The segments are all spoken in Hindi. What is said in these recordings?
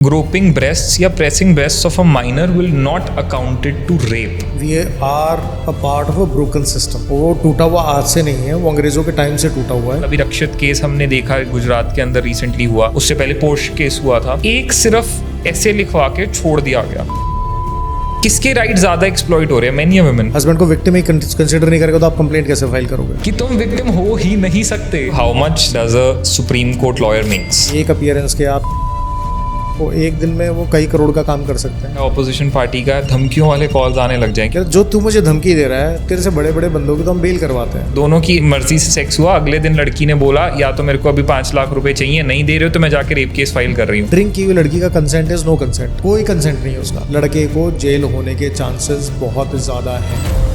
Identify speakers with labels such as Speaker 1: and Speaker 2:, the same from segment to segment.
Speaker 1: Groping breasts या pressing breasts of a minor will not accounted to rape.
Speaker 2: We are a part of a broken system. वो टूटा हुआ आज से नहीं है, वो अंग्रेजों के टाइम से टूटा हुआ है।
Speaker 1: अभी रक्षित केस हमने देखा गुजरात के अंदर रिसेंटली हुआ, उससे पहले पोर्श केस हुआ था। एक सिर्फ ऐसे लिखवा के छोड़ दिया गया। किसके राइट ज्यादा एक्सप्लॉइट हो रहे हैं, मेन या वुमेन?
Speaker 2: हस्बैंड को विक्टिम ही कंसीडर नहीं करेगा तो आप कंप्लेंट कैसे फाइल करोगे
Speaker 1: कि तुम विक्टिम हो ही नहीं सकते। How much does a supreme court lawyer means?
Speaker 2: एक अपीयरेंस के आप वो एक दिन में वो कई करोड़ का काम कर सकते हैं।
Speaker 1: ऑपोजिशन पार्टी का धमकियों वाले कॉल्स आने लग जाएंगे।
Speaker 2: जो तू मुझे धमकी दे रहा है, तेरे से बड़े बड़े बंदों की तो हम बेल करवाते हैं।
Speaker 1: दोनों की मर्जी से सेक्स हुआ, अगले दिन लड़की ने बोला या तो मेरे को अभी 5 लाख रुपए चाहिए, नहीं दे रहे हो तो मैं जाके रेप केस फाइल कर रही हूँ।
Speaker 2: ड्रिंक की हुई लड़की का कंसेंट इज नो कंसेंट, कोई कंसेंट नहीं है उसका। लड़के को जेल होने के चांसेस बहुत ज्यादा हैं।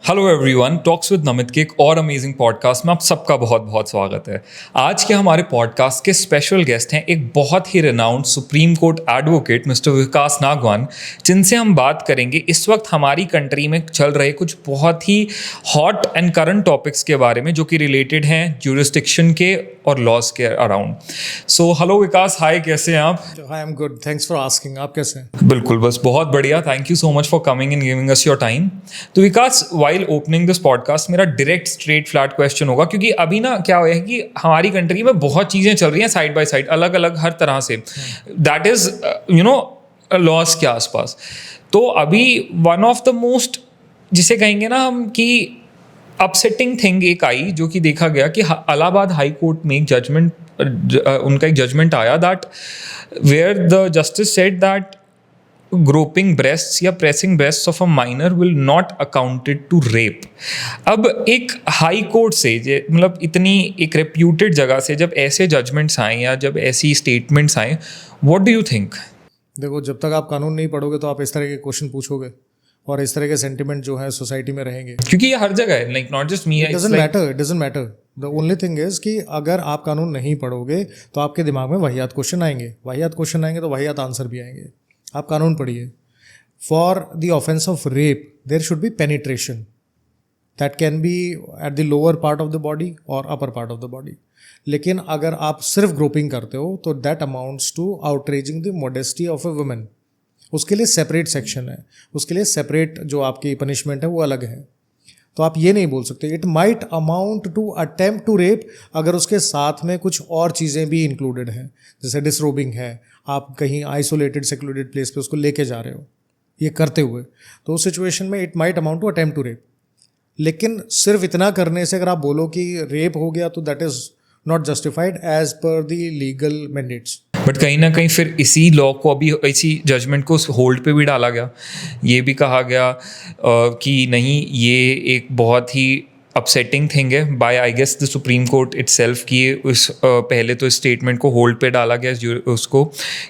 Speaker 1: Hello everyone, talks with Namit के एक और अमेजिंग पॉडकास्ट में आप सबका बहुत बहुत स्वागत है। आज के हमारे पॉडकास्ट के स्पेशल गेस्ट हैं एक बहुत ही renowned supreme court advocate mister Vikas Nagwan, जिनसे हम बात करेंगे इस वक्त हमारी कंट्री में चल रहे कुछ बहुत ही हॉट एंड करंट टॉपिक्स के बारे में, जो कि रिलेटेड हैं ज्यूरिसडिक्शन के और लॉज के अराउंड। सो हेलो विकास, हाय, कैसे हैं आप?
Speaker 2: I am good, thanks for asking. आप कैसे हैं?
Speaker 1: बिल्कुल, बस बहुत बढ़िया। Thank you so much for coming and giving us your time. तो विकास, वाइल ओपनिंग दिस पॉडकास्ट मेरा डायरेक्ट स्ट्रेट फ्लैट क्वेश्चन होगा, क्योंकि अभी ना क्या हुआ है कि हमारी कंट्री में बहुत चीज़ें चल रही हैं साइड बाय साइड, अलग अलग हर तरह से, दैट इज़ लॉज के आसपास। तो अभी वन ऑफ द मोस्ट, जिसे कहेंगे ना हम कि अपसेटिंग थिंग एक आई, जो कि देखा गया कि इलाहाबाद हाई कोर्ट में एक जजमेंट, उनका एक जजमेंट आया that where the justice said that groping breasts या pressing breasts of a minor will not accounted to rape. अब एक हाई कोर्ट से, मतलब इतनी एक रेप्यूटेड जगह से जब ऐसे जजमेंट्स आए या जब ऐसी स्टेटमेंट्स आए, व्हाट डू यू थिंक?
Speaker 2: देखो, जब तक आप कानून नहीं पढ़ोगे तो आप इस तरह के क्वेश्चन पूछोगे और इस तरह के सेंटिमेंट जो है सोसाइटी में रहेंगे,
Speaker 1: क्योंकि ये हर जगह है, like not just me.
Speaker 2: It doesn't matter. The only thing is कि अगर आप कानून नहीं पढ़ोगे तो आपके दिमाग में वाहियात क्वेश्चन आएंगे तो वाहियात आंसर भी आएंगे। आप कानून पढ़िए। For the offence of rape there should be penetration, that can be at the lower part of the body और upper part of the body. लेकिन अगर आप सिर्फ ग्रोपिंग करते हो तो that amounts to outraging the modesty of a woman. उसके लिए सेपरेट सेक्शन है, उसके लिए सेपरेट जो आपकी पनिशमेंट है वो अलग है। तो आप ये नहीं बोल सकते it might amount to attempt to rape, अगर उसके साथ में कुछ और चीज़ें भी इंक्लूडेड हैं, जैसे डिसरोबिंग है, आप कहीं आइसोलेटेड सेक्लूडेड प्लेस पे उसको लेके जा रहे हो ये करते हुए, तो उस सिचुएशन में it might amount to attempt to rape. लेकिन सिर्फ इतना करने से अगर आप बोलो कि रेप हो गया तो that is not justified as per the legal mandates.
Speaker 1: But कहीं ना कहीं फिर इसी लॉ को, अभी इसी जजमेंट को होल्ड पे भी डाला गया। ये भी कहा गया कि नहीं, ये एक बहुत ही अपसेटिंग थिंग है by I guess the supreme Court itself, कि उस पहले तो इस स्टेटमेंट को होल्ड पे डाला गया उसको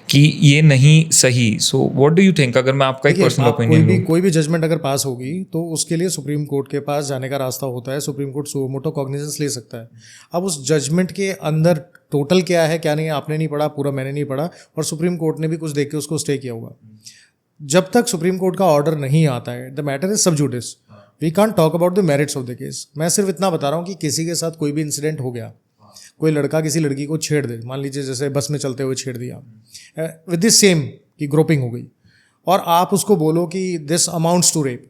Speaker 1: कि ये नहीं सही। So what do you think? अगर मैं आपका एक पर्सनल ओपिनियन,
Speaker 2: कोई भी जजमेंट अगर पास होगी तो उसके लिए सुप्रीम कोर्ट के पास जाने का रास्ता होता है। Supreme court suo motu cognizance ले सकता है। अब उस जजमेंट के अंदर टोटल क्या है क्या नहीं है आपने नहीं पढ़ा, पूरा मैंने नहीं पढ़ा, और सुप्रीम कोर्ट ने भी कुछ देख के उसको स्टे किया होगा। जब तक सुप्रीम कोर्ट का ऑर्डर नहीं आता है, the matter is sub judice, we can't talk about the merits of the case. मैं सिर्फ इतना बता रहा हूँ कि किसी के साथ कोई भी इंसिडेंट हो गया, कोई लड़का किसी लड़की को छेड़ दे, मान लीजिए जैसे बस में चलते हुए छेड़ दिया विद दिस सेम कि ग्रोपिंग हो गई, और आप उसको बोलो कि दिस अमाउंट्स टू रेप,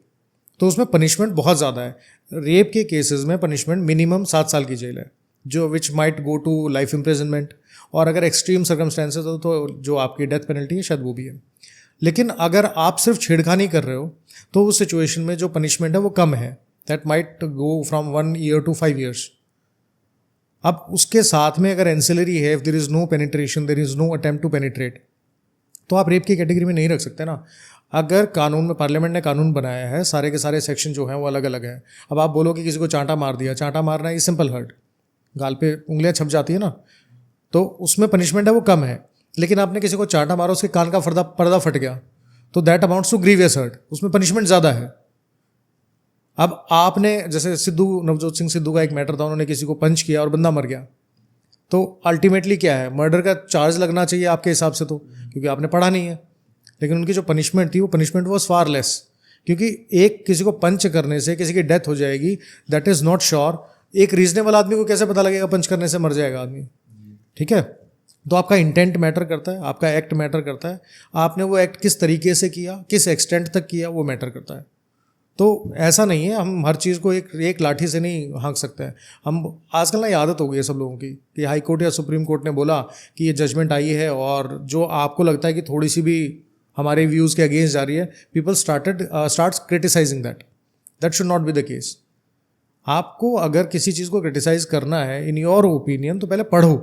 Speaker 2: तो उसमें पनिशमेंट बहुत ज़्यादा है। रेप के केसेस में पनिशमेंट मिनिमम 7 साल की जेल है, जो which might go to life imprisonment, और अगर एक्सट्रीम सर्कमस्टेंसेस हो तो जो आपकी डेथ पेनल्टी है शायद वो भी है। लेकिन अगर आप सिर्फ छेड़खानी कर रहे हो तो उस सिचुएशन में जो पनिशमेंट है वो कम है, that might go from 1 year to 5 years। अब उसके साथ में अगर एंसिलरी है, if there is no penetration, there is no attempt to penetrate, तो आप रेप की कैटेगरी में नहीं रख सकते ना। अगर कानून में, पार्लियामेंट ने कानून बनाया है, सारे के सारे सेक्शन जो हैं वो अलग अलग हैं। अब आप बोलो कि किसी को चांटा मार दिया, चांटा मारना ये सिंपल हर्ट, गाल पे उंगलियां छप जाती है ना, तो उसमें पनिशमेंट है वो कम है। लेकिन आपने किसी को चांटा मारा, उसके कान का पर्दा फट गया, तो that amounts to grievous hurt, उसमें पनिशमेंट ज़्यादा है। अब आपने, जैसे नवजोत सिंह सिद्धू का एक मैटर था, उन्होंने किसी को पंच किया और बंदा मर गया, तो अल्टीमेटली क्या है, मर्डर का चार्ज लगना चाहिए आपके हिसाब से, तो क्योंकि आपने पढ़ा नहीं है। लेकिन उनकी जो पनिशमेंट थी वो पनिशमेंट वॉज फार लेस, क्योंकि एक किसी को पंच करने से किसी की डेथ हो जाएगी, दैट इज़ नॉट श्योर एक रीजनेबल आदमी को कैसे पता लगेगा पंच करने से मर जाएगा आदमी? ठीक है, तो आपका इंटेंट मैटर करता है, आपका एक्ट मैटर करता है, आपने वो एक्ट किस तरीके से किया, किस एक्सटेंट तक किया, वो मैटर करता है। तो ऐसा नहीं है, हम हर चीज़ को एक लाठी से नहीं हाँक सकते हैं। हम आजकल ना ये आदत हो गई है सब लोगों की कि हाई कोर्ट या सुप्रीम कोर्ट ने बोला कि ये जजमेंट आई है, और जो आपको लगता है कि थोड़ी सी भी हमारे व्यूज़ के अगेंस्ट जा रही है, people starts criticising that should not be the case. आपको अगर किसी चीज़ को क्रिटिसाइज करना है इन योर ओपिनियन, तो पहले पढ़ो।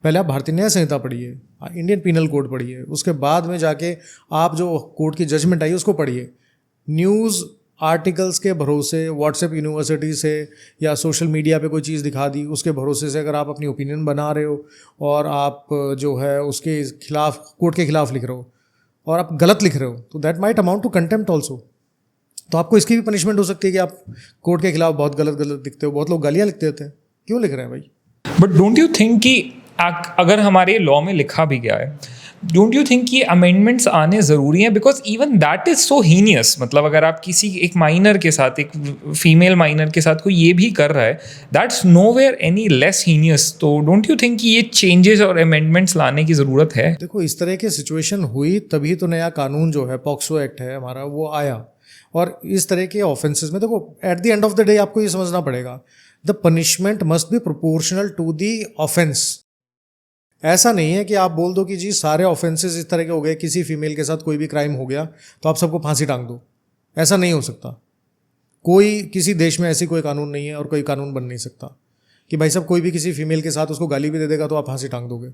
Speaker 2: पहले आप भारतीय न्याय संहिता पढ़िए, इंडियन पीनल कोड पढ़िए, उसके बाद में जाके आप जो कोर्ट की जजमेंट आई उसको पढ़िए। न्यूज़ आर्टिकल्स के भरोसे, व्हाट्सएप यूनिवर्सिटी से या सोशल मीडिया पे कोई चीज़ दिखा दी, उसके भरोसे से अगर आप अपनी ओपिनियन बना रहे हो और आप जो है उसके खिलाफ, कोर्ट के खिलाफ लिख रहे हो और आप गलत लिख रहे हो, तो that might amount to contempt also. तो आपको इसकी भी पनिशमेंट हो सकती है कि आप कोर्ट के खिलाफ बहुत गलत लिखते हो। बहुत लोग गालियाँ लिख देते हैं, क्यों लिख रहे हैं भाई?
Speaker 1: बट डोंट यू थिंक कि अगर हमारे लॉ में लिखा भी गया है, डोंट यू थिंक ये अमेंडमेंट्स आने ज़रूरी हैं? Because even that is so heinous. मतलब अगर आप किसी एक माइनर के साथ, एक फीमेल माइनर के साथ कोई ये भी कर रहा है, that's nowhere any less heinous. तो डोंट यू थिंक कि ये चेंजेस और अमेंडमेंट्स लाने की ज़रूरत है?
Speaker 2: देखो, इस तरह की सिचुएशन हुई तभी तो नया कानून जो है, पॉक्सो एक्ट है हमारा, वो आया। और इस तरह के ऑफेंसेस में देखो, at the end of the day आपको ये समझना पड़ेगा, the punishment must be proportional to the offence. ऐसा नहीं है कि आप बोल दो कि जी सारे ऑफेंसेस इस तरह के हो गए, किसी फीमेल के साथ कोई भी क्राइम हो गया तो आप सबको फांसी टांग दो। ऐसा नहीं हो सकता। कोई किसी देश में ऐसी कोई कानून नहीं है और कोई कानून बन नहीं सकता कि भाई साहब कोई भी किसी फीमेल के साथ उसको गाली भी दे देगा तो आप फांसी टांग दोगे,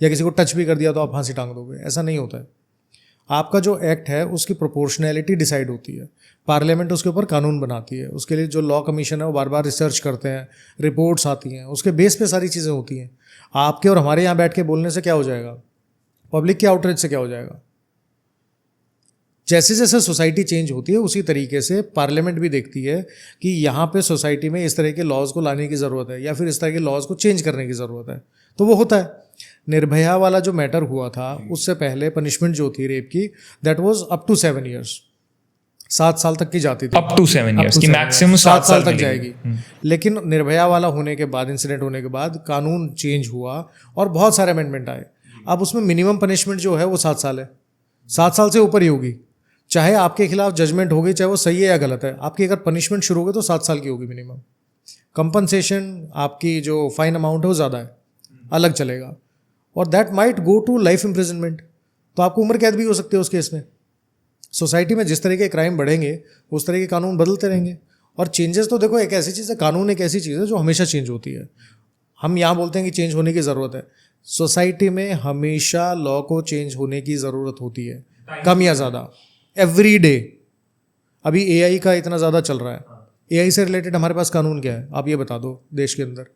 Speaker 2: या किसी को टच भी कर दिया तो आप फांसी टांग दोगे। ऐसा नहीं होता है। आपका जो एक्ट है उसकी प्रोपोर्शनैलिटी डिसाइड होती है, पार्लियामेंट उसके ऊपर कानून बनाती है, उसके लिए जो लॉ कमीशन है वो बार बार रिसर्च करते हैं, रिपोर्ट्स आती हैं, उसके बेस पे सारी चीज़ें होती हैं। आपके और हमारे यहाँ बैठ के बोलने से क्या हो जाएगा? पब्लिक के आउटरीच से क्या हो जाएगा? जैसे जैसे सोसाइटी चेंज होती है उसी तरीके से पार्लियामेंट भी देखती है कि यहाँ पे सोसाइटी में इस तरह के लॉज को लाने की ज़रूरत है या फिर इस तरह के लॉज को चेंज करने की ज़रूरत है, तो वो होता है। निर्भया वाला जो मैटर हुआ था उससे पहले पनिशमेंट जो थी रेप की, that was up to 7 years, 7 साल तक की जाती थी।
Speaker 1: अप टू 7 years की मैक्सिमम
Speaker 2: 7 साल तक जाएगी। लेकिन निर्भया वाला होने के बाद, इंसिडेंट होने के बाद कानून चेंज हुआ और बहुत सारे अमेंडमेंट आए। अब उसमें मिनिमम पनिशमेंट जो है वो 7 साल है। 7 साल से ऊपर ही होगी, चाहे आपके खिलाफ जजमेंट होगी, चाहे वो सही है या गलत है। आपकी अगर पनिशमेंट शुरू होगी तो 7 साल की होगी मिनिमम। कंपनसेशन, आपकी जो फाइन अमाउंट है वो ज़्यादा है, अलग चलेगा, और that might go to life imprisonment. तो आपको उम्र कैद भी हो सकती है उस केस में। सोसाइटी में जिस तरह के क्राइम बढ़ेंगे उस तरह के कानून बदलते रहेंगे। और चेंजेस तो देखो, एक ऐसी चीज़ है, कानून एक ऐसी चीज़ है जो हमेशा चेंज होती है। हम यहाँ बोलते हैं कि चेंज होने की ज़रूरत है, सोसाइटी में हमेशा लॉ को चेंज होने की ज़रूरत होती है, कम या ज़्यादा, एवरी डे। अभी AI का इतना ज़्यादा चल रहा है, AI से रिलेटेड हमारे पास कानून क्या है? आप ये बता दो। देश के अंदर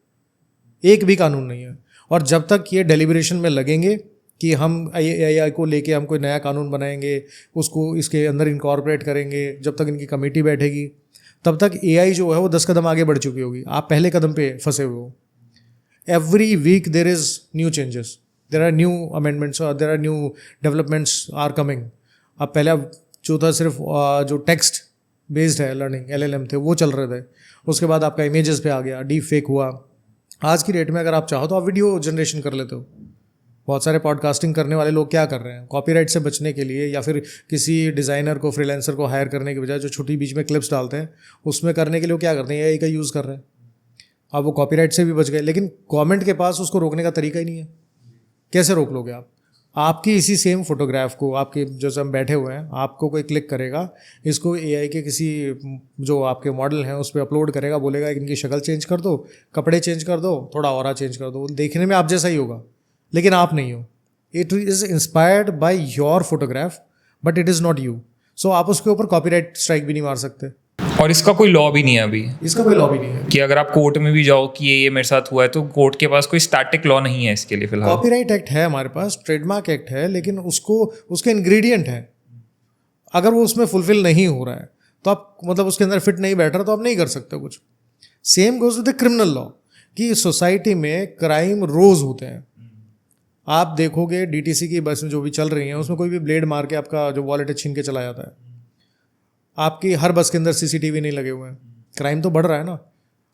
Speaker 2: एक भी कानून नहीं है। और जब तक ये डेलिब्रेशन में लगेंगे कि हम AI को लेके हम कोई नया कानून बनाएंगे, उसको इसके अंदर इनकॉर्पोरेट करेंगे, जब तक इनकी कमेटी बैठेगी, तब तक AI जो है वो 10 कदम आगे बढ़ चुकी होगी। आप पहले कदम पे फंसे हुए हो। Every week there is new changes, there are new amendments, there are new developments are coming. अब पहले जो था सिर्फ जो टेक्स्ट बेस्ड है लर्निंग, LLM थे, वो चल रहे थे। उसके बाद आपका इमेजेस पे आ गया, डीप फेक हुआ। आज की डेट में अगर आप चाहो तो आप वीडियो जनरेशन कर लेते हो। बहुत सारे पॉडकास्टिंग करने वाले लोग क्या कर रहे हैं, कॉपीराइट से बचने के लिए या फिर किसी डिज़ाइनर को, फ्रीलांसर को हायर करने के बजाय जो छोटी बीच में क्लिप्स डालते हैं, उसमें करने के लिए क्या करते हैं, AI का यूज़ कर रहे हैं। अब वो कॉपीराइट से भी बच गए, लेकिन गवर्नमेंट के पास उसको रोकने का तरीका ही नहीं है। कैसे रोक लोगे आप? आपकी इसी सेम फोटोग्राफ को, आपके जो हम बैठे हुए हैं, आपको कोई क्लिक करेगा, इसको AI के किसी जो आपके मॉडल हैं उस पर अपलोड करेगा, बोलेगा इनकी शक्ल चेंज कर दो, कपड़े चेंज कर दो, थोड़ा ऑरा चेंज कर दो, देखने में आप जैसा ही होगा, लेकिन आप नहीं हो। It is inspired by your photograph but it is not you. So आप उसके ऊपर कॉपीराइट स्ट्राइक भी नहीं मार सकते।
Speaker 1: और इसका कोई लॉ भी नहीं है अभी,
Speaker 2: इसका कोई लॉ भी नहीं है
Speaker 1: कि अगर आप कोर्ट में भी जाओ कि ये मेरे साथ हुआ है, तो कोर्ट के पास कोई स्टैटिक लॉ नहीं है इसके लिए फिलहाल।
Speaker 2: कॉपीराइट एक्ट है हमारे पास, ट्रेडमार्क एक्ट है, लेकिन उसको, उसके इंग्रेडिएंट हैं, अगर वो उसमें फुलफिल नहीं हो रहा है तो आप, मतलब उसके अंदर फिट नहीं बैठ रहा तो आप नहीं कर सकते कुछ। Same goes with the criminal law, कि सोसाइटी में क्राइम रोज होते हैं। आप देखोगे DTC की बस में जो भी चल रही हैं, उसमें कोई भी ब्लेड मार के आपका जो वॉलेट छीन के चला जाता है। आपकी हर बस के अंदर CCTV नहीं लगे हुए हैं, क्राइम तो बढ़ रहा है ना।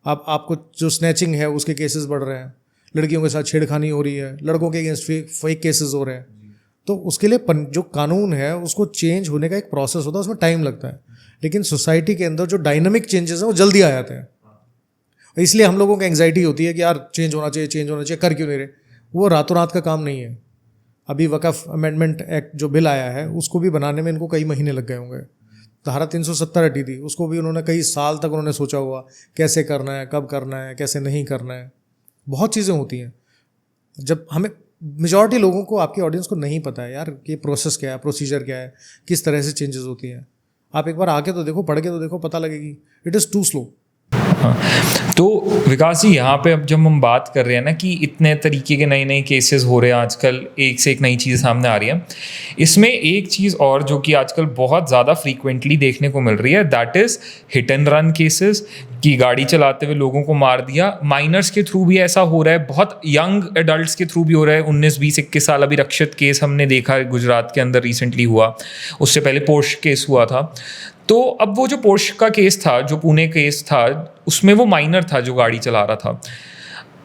Speaker 2: अब आपको जो स्नैचिंग है उसके केसेस बढ़ रहे हैं, लड़कियों के साथ छेड़खानी हो रही है, लड़कों के अगेंस्ट फेक केसेस हो रहे हैं। तो उसके लिए जो कानून है उसको चेंज होने का एक प्रोसेस होता है, उसमें टाइम लगता है। लेकिन सोसाइटी के अंदर जो डायनामिक चेंजेस हैं वो जल्दी आ जाते हैं। इसलिए हम लोगों को एंग्जाइटी होती है कि यार चेंज होना चाहिए, चेंज होना चाहिए, कर क्यों नहीं रहे। वो रातों रात का काम नहीं है। अभी वक़्फ़ अमेंडमेंट एक्ट जो बिल आया है उसको भी बनाने में इनको कई महीने लग गए होंगे। धारा 370 हटी थी, उसको भी उन्होंने कई साल तक उन्होंने सोचा हुआ कैसे करना है, कब करना है, कैसे नहीं करना है। बहुत चीज़ें होती हैं। जब हमें मेजॉरिटी लोगों को, आपकी ऑडियंस को नहीं पता है यार कि प्रोसेस क्या है, प्रोसीजर क्या है, किस तरह से चेंजेस होती हैं। आप एक बार आके तो देखो, पढ़ के तो देखो, पता लगेगी। It is too slow.
Speaker 1: हाँ, तो विकास जी यहाँ पे अब जब हम बात कर रहे हैं ना कि इतने तरीके के नए नए केसेस हो रहे हैं आजकल, एक से एक नई चीज़ सामने आ रही है, इसमें एक चीज़ और जो कि आजकल बहुत ज़्यादा फ्रीक्वेंटली देखने को मिल रही है, that is hit and run cases, कि गाड़ी चलाते हुए लोगों को मार दिया। माइनर्स के थ्रू भी ऐसा हो रहा है, बहुत यंग एडल्ट्स के थ्रू भी हो रहा है। 19, 20, 21 साल। अभी रक्षित केस हमने देखा गुजरात के अंदर रिसेंटली हुआ, उससे पहले पोर्श केस हुआ था। तो अब वो जो पोर्श का केस था, जो पुणे केस था, उसमें वो माइनर था जो गाड़ी चला रहा था,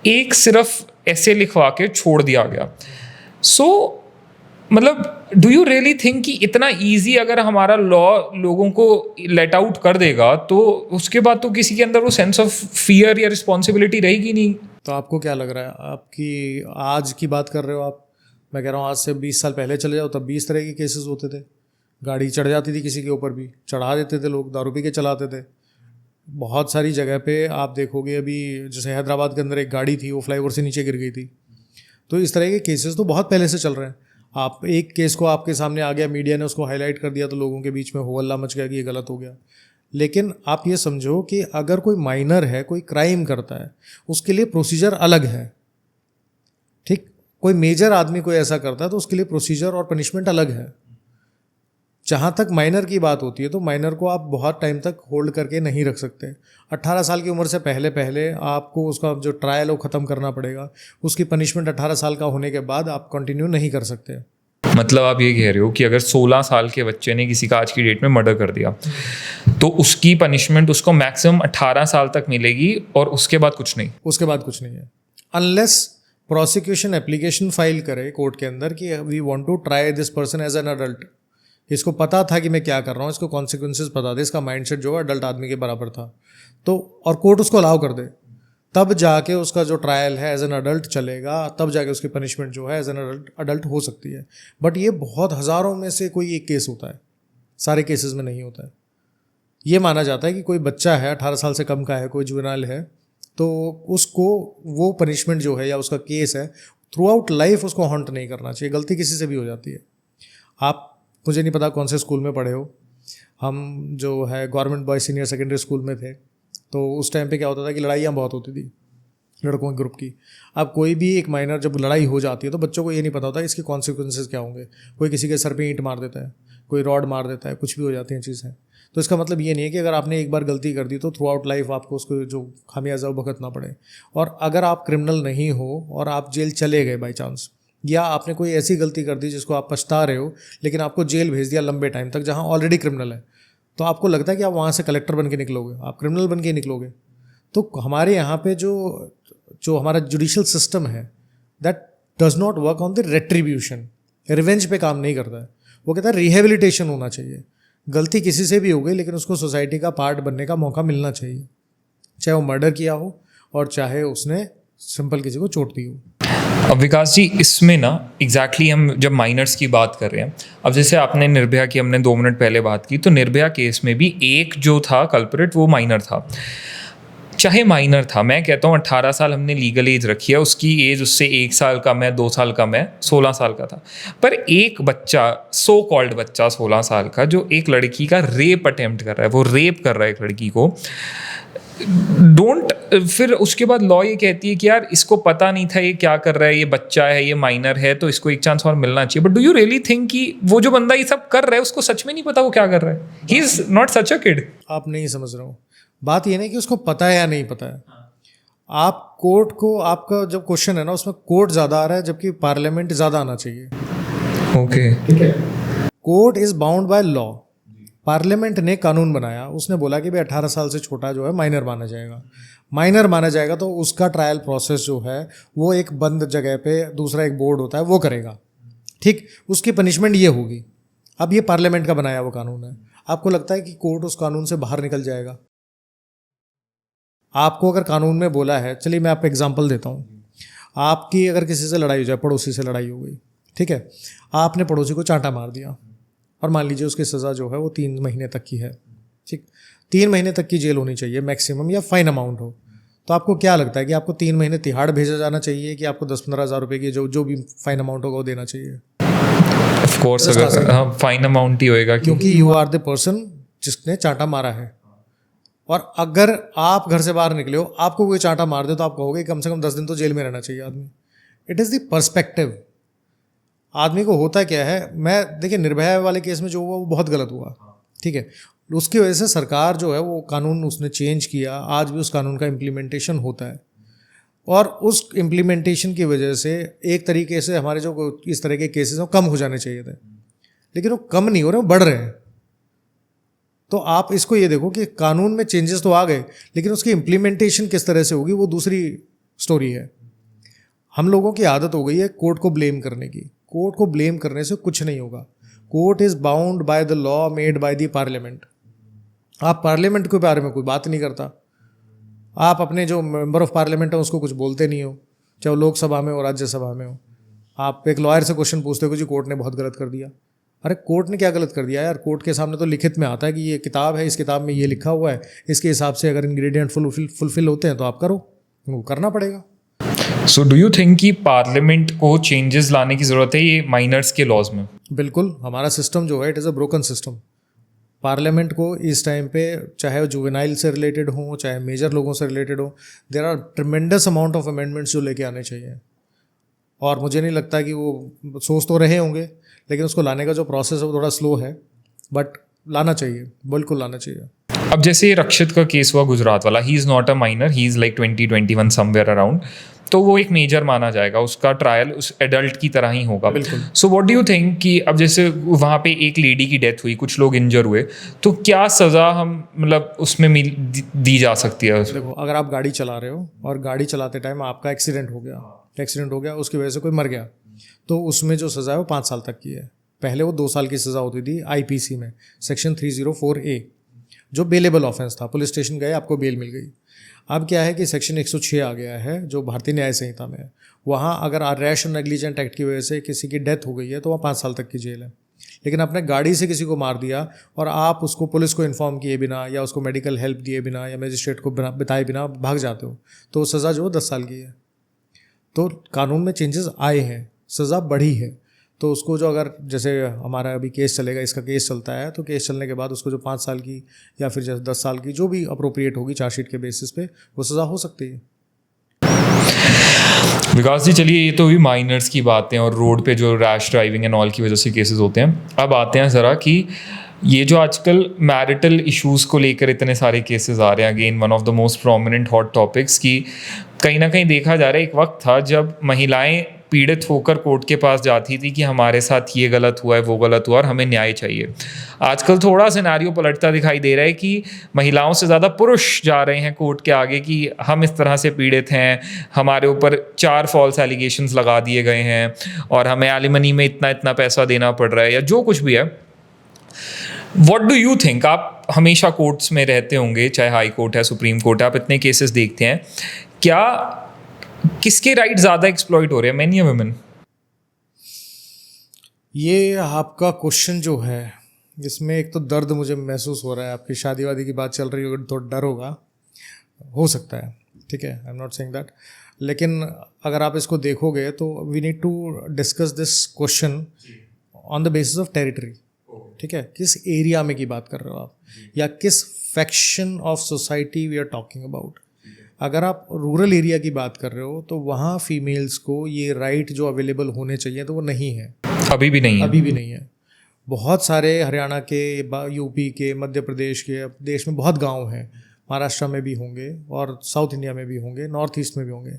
Speaker 1: एक सिर्फ ऐसे लिखवा के छोड़ दिया गया। सो मतलब डू यू रियली थिंक कि इतना इजी अगर हमारा लॉ लोगों को लेट आउट कर देगा तो उसके बाद तो किसी के अंदर वो सेंस ऑफ फियर या रिस्पॉन्सिबिलिटी रहेगी नहीं?
Speaker 2: तो आपको क्या लग रहा है, आपकी आज की बात कर रहे हो आप? मैं कह रहा हूँ आज से 20 साल पहले चले जाओ, तब 20 तरह के केसेस होते थे। गाड़ी चढ़ जाती थी किसी के ऊपर भी, चढ़ा देते थे लोग, दारू पी के चलाते थे। बहुत सारी जगह पे आप देखोगे, अभी जैसे हैदराबाद के अंदर एक गाड़ी थी, वो फ्लाईओवर से नीचे गिर गई थी। तो इस तरह के केसेस तो बहुत पहले से चल रहे हैं। आप एक केस को आपके सामने आ गया, मीडिया ने उसको हाईलाइट कर दिया, तो लोगों के बीच में हो हल्ला मच गया कि ये गलत हो गया। लेकिन आप ये समझो कि अगर कोई माइनर है, कोई क्राइम करता है, उसके लिए प्रोसीजर अलग है। ठीक, कोई मेजर आदमी कोई ऐसा करता है तो उसके लिए प्रोसीजर और पनिशमेंट अलग है। जहाँ तक माइनर की बात होती है तो माइनर को आप बहुत टाइम तक होल्ड करके नहीं रख सकते। 18 साल की उम्र से पहले पहले आपको उसका जो ट्रायल है वो ख़त्म करना पड़ेगा। उसकी पनिशमेंट 18 साल का होने के बाद आप कंटिन्यू नहीं कर सकते।
Speaker 1: मतलब आप ये कह रहे हो कि अगर 16 साल के बच्चे ने किसी का आज की डेट में मर्डर कर दिया तो उसकी पनिशमेंट उसको मैक्सिमम 18 साल तक मिलेगी और उसके बाद कुछ नहीं?
Speaker 2: उसके बाद कुछ नहीं है, अनलेस प्रोसिक्यूशन एप्लीकेशन फाइल करे कोर्ट के अंदर कि we want to try this person as an adult. इसको पता था कि मैं क्या कर रहा हूँ, इसको कॉन्सिक्वेंसेज पता थे, इसका माइंडसेट जो है अडल्ट आदमी के बराबर था, तो और कोर्ट उसको अलाउ कर दे, तब जाके उसका जो ट्रायल है एज एन अडल्ट चलेगा, तब जाके उसकी पनिशमेंट जो है एज एन अडल्ट हो सकती है। बट ये बहुत हज़ारों में से कोई एक केस होता है, सारे केसेस में नहीं होता है। ये माना जाता है कि कोई बच्चा है 18 साल से कम का है, कोई जुवेनाइल है, तो उसको वो पनिशमेंट जो है या उसका केस है थ्रू आउट लाइफ उसको हॉन्ट नहीं करना चाहिए। गलती किसी से भी हो जाती है। आप, मुझे नहीं पता कौन से स्कूल में पढ़े हो, हम जो है government boys senior secondary school में थे, तो उस टाइम पे क्या होता था कि लड़ाइयाँ बहुत होती थी लड़कों के ग्रुप की। अब कोई भी एक माइनर जब लड़ाई हो जाती है तो बच्चों को ये नहीं पता होता इसके कॉन्सिक्वेंसेज क्या होंगे। कोई किसी के सर पे ईंट मार देता है, कोई रॉड मार देता है, कुछ भी हो जाती हैं चीज़ें। तो इसका मतलब ये नहीं है कि अगर आपने एक बार गलती कर दी तो थ्रू आउट लाइफ आपको उसको जो खामियाजा भुगतना पड़े। और अगर आप क्रिमिनल नहीं हो और आप जेल चले गए बाई चांस, या आपने कोई ऐसी गलती कर दी जिसको आप पछता रहे हो लेकिन आपको जेल भेज दिया लंबे टाइम तक जहाँ ऑलरेडी क्रिमिनल है, तो आपको लगता है कि आप वहाँ से कलेक्टर बन के निकलोगे, आप क्रिमिनल बन के निकलोगे। तो हमारे यहाँ पे जो हमारा जुडिशल सिस्टम है that does not work on the retribution, revenge पे काम नहीं करता है। वो कहता है रिहेबिलिटेशन होना चाहिए। गलती किसी से भी हो गई लेकिन उसको सोसाइटी का पार्ट बनने का मौका मिलना चाहिए, चाहे वो मर्डर किया हो और चाहे उसने सिंपल किसी को चोट दी हो।
Speaker 1: अब विकास जी, इसमें ना एग्जैक्टली हम जब माइनर्स की बात कर रहे हैं, अब जैसे आपने निर्भया की हमने 2 मिनट पहले बात की, तो निर्भया केस में भी एक जो था कल्प्रिट वो माइनर था। चाहे माइनर था, मैं कहता हूँ 18 साल हमने लीगल एज रखी है, उसकी एज उससे 1 साल कम है, 2 साल कम है, 16 साल का था। पर एक बच्चा, सो कॉल्ड बच्चा 16 साल का, जो एक लड़की का रेप अटेम्प्ट कर रहा है, वो रेप कर रहा है एक लड़की को, फिर उसके बाद लॉ ये कहती है कि यार इसको पता नहीं था ये क्या कर रहा है, ये बच्चा है, ये माइनर है, तो इसको एक चांस और मिलना चाहिए। But do you really think कि वो जो बंदा ये सब कर रहा है उसको सच में नहीं पता वो क्या कर रहा है? He is not such a kid.
Speaker 2: आप नहीं समझ रहे हो, बात ये नहीं कि उसको पता है या नहीं पता है। आप कोर्ट को, आपका जब क्वेश्चन है ना उसमें कोर्ट ज़्यादा आ रहा है जबकि पार्लियामेंट ज़्यादा आना चाहिए।
Speaker 1: ओके, ठीक है।
Speaker 2: Court is bound by law. Parliament ने कानून बनाया, उसने बोला कि भाई 18 साल से छोटा जो है माइनर माना जाएगा। माइनर माना जाएगा तो उसका ट्रायल प्रोसेस जो है वो एक बंद जगह पे दूसरा एक बोर्ड होता है वो करेगा, ठीक, उसकी पनिशमेंट ये होगी। अब ये पार्लियामेंट का बनाया हुआ कानून है, आपको लगता है कि कोर्ट उस कानून से बाहर निकल जाएगा? आपको अगर कानून में बोला है, चलिए मैं आपको एग्जांपल देता हूँ, आपकी अगर किसी से लड़ाई हो जाए, पड़ोसी से लड़ाई हो गई, ठीक है, आपने पड़ोसी को चांटा मार दिया और मान लीजिए उसकी सज़ा जो है वो 3 महीने तक की है, ठीक, 3 महीने तक की जेल होनी चाहिए मैक्सिमम, या फाइन अमाउंट हो। तो आपको क्या लगता है कि आपको 3 महीने तिहाड़ भेजा जाना चाहिए कि आपको 10-15 हज़ार रुपये की जो भी फाइन अमाउंट होगा वो देना चाहिए?
Speaker 1: ऑफ कोर्स अगर हाँ फाइन अमाउंट ही होएगा,
Speaker 2: क्योंकि यू आर द पर्सन जिसने चांटा मारा है। और अगर आप घर से बाहर निकले हो, आपको कोई चांटा मार दे तो आप कहोगे कम से कम 10 दिन तो जेल में रहना चाहिए आदमी। It is the perspective. आदमी को होता क्या है, मैं देखिए निर्भया वाले केस में जो हुआ वो बहुत गलत हुआ, ठीक है, उसकी वजह से सरकार जो है वो कानून उसने चेंज किया, आज भी उस कानून का इम्प्लीमेंटेशन होता है और उस इम्प्लीमेंटेशन की वजह से एक तरीके से हमारे जो इस तरह के केसेस हैं वो कम हो जाने चाहिए थे, लेकिन वो कम नहीं हो रहे, वो बढ़ रहे हैं। तो आप इसको ये देखो कि कानून में चेंजेस तो आ गए, लेकिन उसकी इम्प्लीमेंटेशन किस तरह से होगी वो दूसरी स्टोरी है। हम लोगों की आदत हो गई है कोर्ट को ब्लेम करने की। कोर्ट को ब्लेम करने से कुछ नहीं होगा। Court is bound by the law made by the parliament. आप पार्लियामेंट के बारे में कोई बात नहीं करता, आप अपने जो मेंबर ऑफ पार्लियामेंट है उसको कुछ बोलते नहीं हो, चाहे वो लोकसभा में हो राज्यसभा में हो। आप एक लॉयर से क्वेश्चन पूछते हो कि जी कोर्ट ने बहुत गलत कर दिया। अरे कोर्ट ने क्या गलत कर दिया यार? कोर्ट के सामने तो लिखित में आता है कि ये किताब है, इस किताब में ये लिखा हुआ है, इसके हिसाब से अगर इंग्रेडिएंट फुलफिल होते हैं तो आप करो, वो करना पड़ेगा।
Speaker 1: सो डू यू थिंक कि पार्लियामेंट को चेंजेस लाने की ज़रूरत है ये माइनर्स के लॉज में?
Speaker 2: बिल्कुल, हमारा सिस्टम जो है it is a broken system. Parliament को इस टाइम पे चाहे वो जुवेनाइल से रिलेटेड हो चाहे मेजर लोगों से रिलेटेड हो, there are tremendous amount of amendments जो लेके आने चाहिए। और मुझे नहीं लगता कि वो सोच तो रहे होंगे, लेकिन उसको लाने का जो प्रोसेस है वो थोड़ा स्लो है, बट लाना चाहिए, बिल्कुल लाना चाहिए।
Speaker 1: अब जैसे रक्षित का केस हुआ गुजरात वाला, he is not a minor, he is like 20-21 somewhere around, तो वो एक मेजर माना जाएगा, उसका ट्रायल उस एडल्ट की तरह ही होगा।
Speaker 2: बिल्कुल।
Speaker 1: So what do you think कि अब जैसे वहाँ पे एक लेडी की डेथ हुई, कुछ लोग इंजर हुए, तो क्या सज़ा हम मतलब उसमें दी जा सकती है?
Speaker 2: देखो, अगर आप गाड़ी चला रहे हो और गाड़ी चलाते टाइम आपका एक्सीडेंट हो गया, उसकी वजह से कोई मर गया, तो उसमें जो सज़ा है वो 5 साल तक की है। पहले वो 2 साल की सज़ा होती थी आईपीसी में, सेक्शन 304A, जो बेलेबल ऑफेंस था। पुलिस स्टेशन गए, आपको बेल मिल गई। अब क्या है कि सेक्शन 106 आ गया है जो भारतीय न्याय संहिता में है। वहाँ अगर रैश और नेग्लिजेंट एक्ट की वजह से किसी की डेथ हो गई है तो वहाँ 5 साल तक की जेल है। लेकिन आपने गाड़ी से किसी को मार दिया और आप उसको पुलिस को इन्फॉर्म किए बिना या उसको मेडिकल हेल्प दिए बिना या मजिस्ट्रेट को बताए बिना भाग जाते हो, तो सज़ा जो 10 साल की है। तो कानून में चेंजेस आए हैं, सज़ा बढ़ी है। तो उसको जो अगर जैसे हमारा अभी केस चलेगा, इसका केस चलता है, तो केस चलने के बाद उसको जो 5 साल की या फिर जैसे 10 साल की जो भी अप्रोप्रिएट होगी चार्जशीट के बेसिस पे वो सज़ा हो सकती है।
Speaker 1: विकास जी, चलिए ये तो हुई माइनर्स की बातें और रोड पे जो रैश ड्राइविंग एंड ऑल की वजह से केसेस होते हैं। अब आते हैं ज़रा कि ये जो आजकल मैरिटल इश्यूज़ को लेकर इतने सारे केसेस आ रहे हैं, again one of the most prominent hot topics, की कहीं ना कहीं देखा जा रहा है एक वक्त था जब महिलाएं पीड़ित होकर कोर्ट के पास जाती थी कि हमारे साथ ये गलत हुआ है, वो गलत हुआ और हमें न्याय चाहिए। आजकल थोड़ा सिनेरियो पलटता दिखाई दे रहा है कि महिलाओं से ज़्यादा पुरुष जा रहे हैं कोर्ट के आगे कि हम इस तरह से पीड़ित हैं, हमारे ऊपर 4 फॉल्स एलिगेशंस लगा दिए गए हैं और हमें एलिमनी में इतना इतना पैसा देना पड़ रहा है या जो कुछ भी है। What do you think? आप हमेशा कोर्ट्स में रहते होंगे, चाहे हाई कोर्ट है, सुप्रीम कोर्ट है, आप इतने केसेस देखते हैं, क्या किसके राइट ज़्यादा एक्सप्लॉइट हो रहे हैं, मेन या वुमेन?
Speaker 2: ये आपका क्वेश्चन जो है इसमें एक तो दर्द मुझे महसूस हो रहा है। आपकी शादी वादी की बात चल रही होगी तो डर होगा, हो सकता है, ठीक है, I am not saying that. लेकिन अगर आप इसको देखोगे तो we need to discuss this question on the basis of territory, ठीक है, किस एरिया में की बात कर रहे हो आप या किस faction of society we are talking about. अगर आप रूरल एरिया की बात कर रहे हो तो वहाँ फीमेल्स को ये राइट जो अवेलेबल होने चाहिए तो वो नहीं है,
Speaker 1: अभी भी नहीं है।
Speaker 2: अभी भी नहीं है। बहुत सारे हरियाणा के, यूपी के, मध्य प्रदेश के, देश में बहुत गांव हैं, महाराष्ट्र में भी होंगे और साउथ इंडिया में भी होंगे, नॉर्थ ईस्ट में भी होंगे,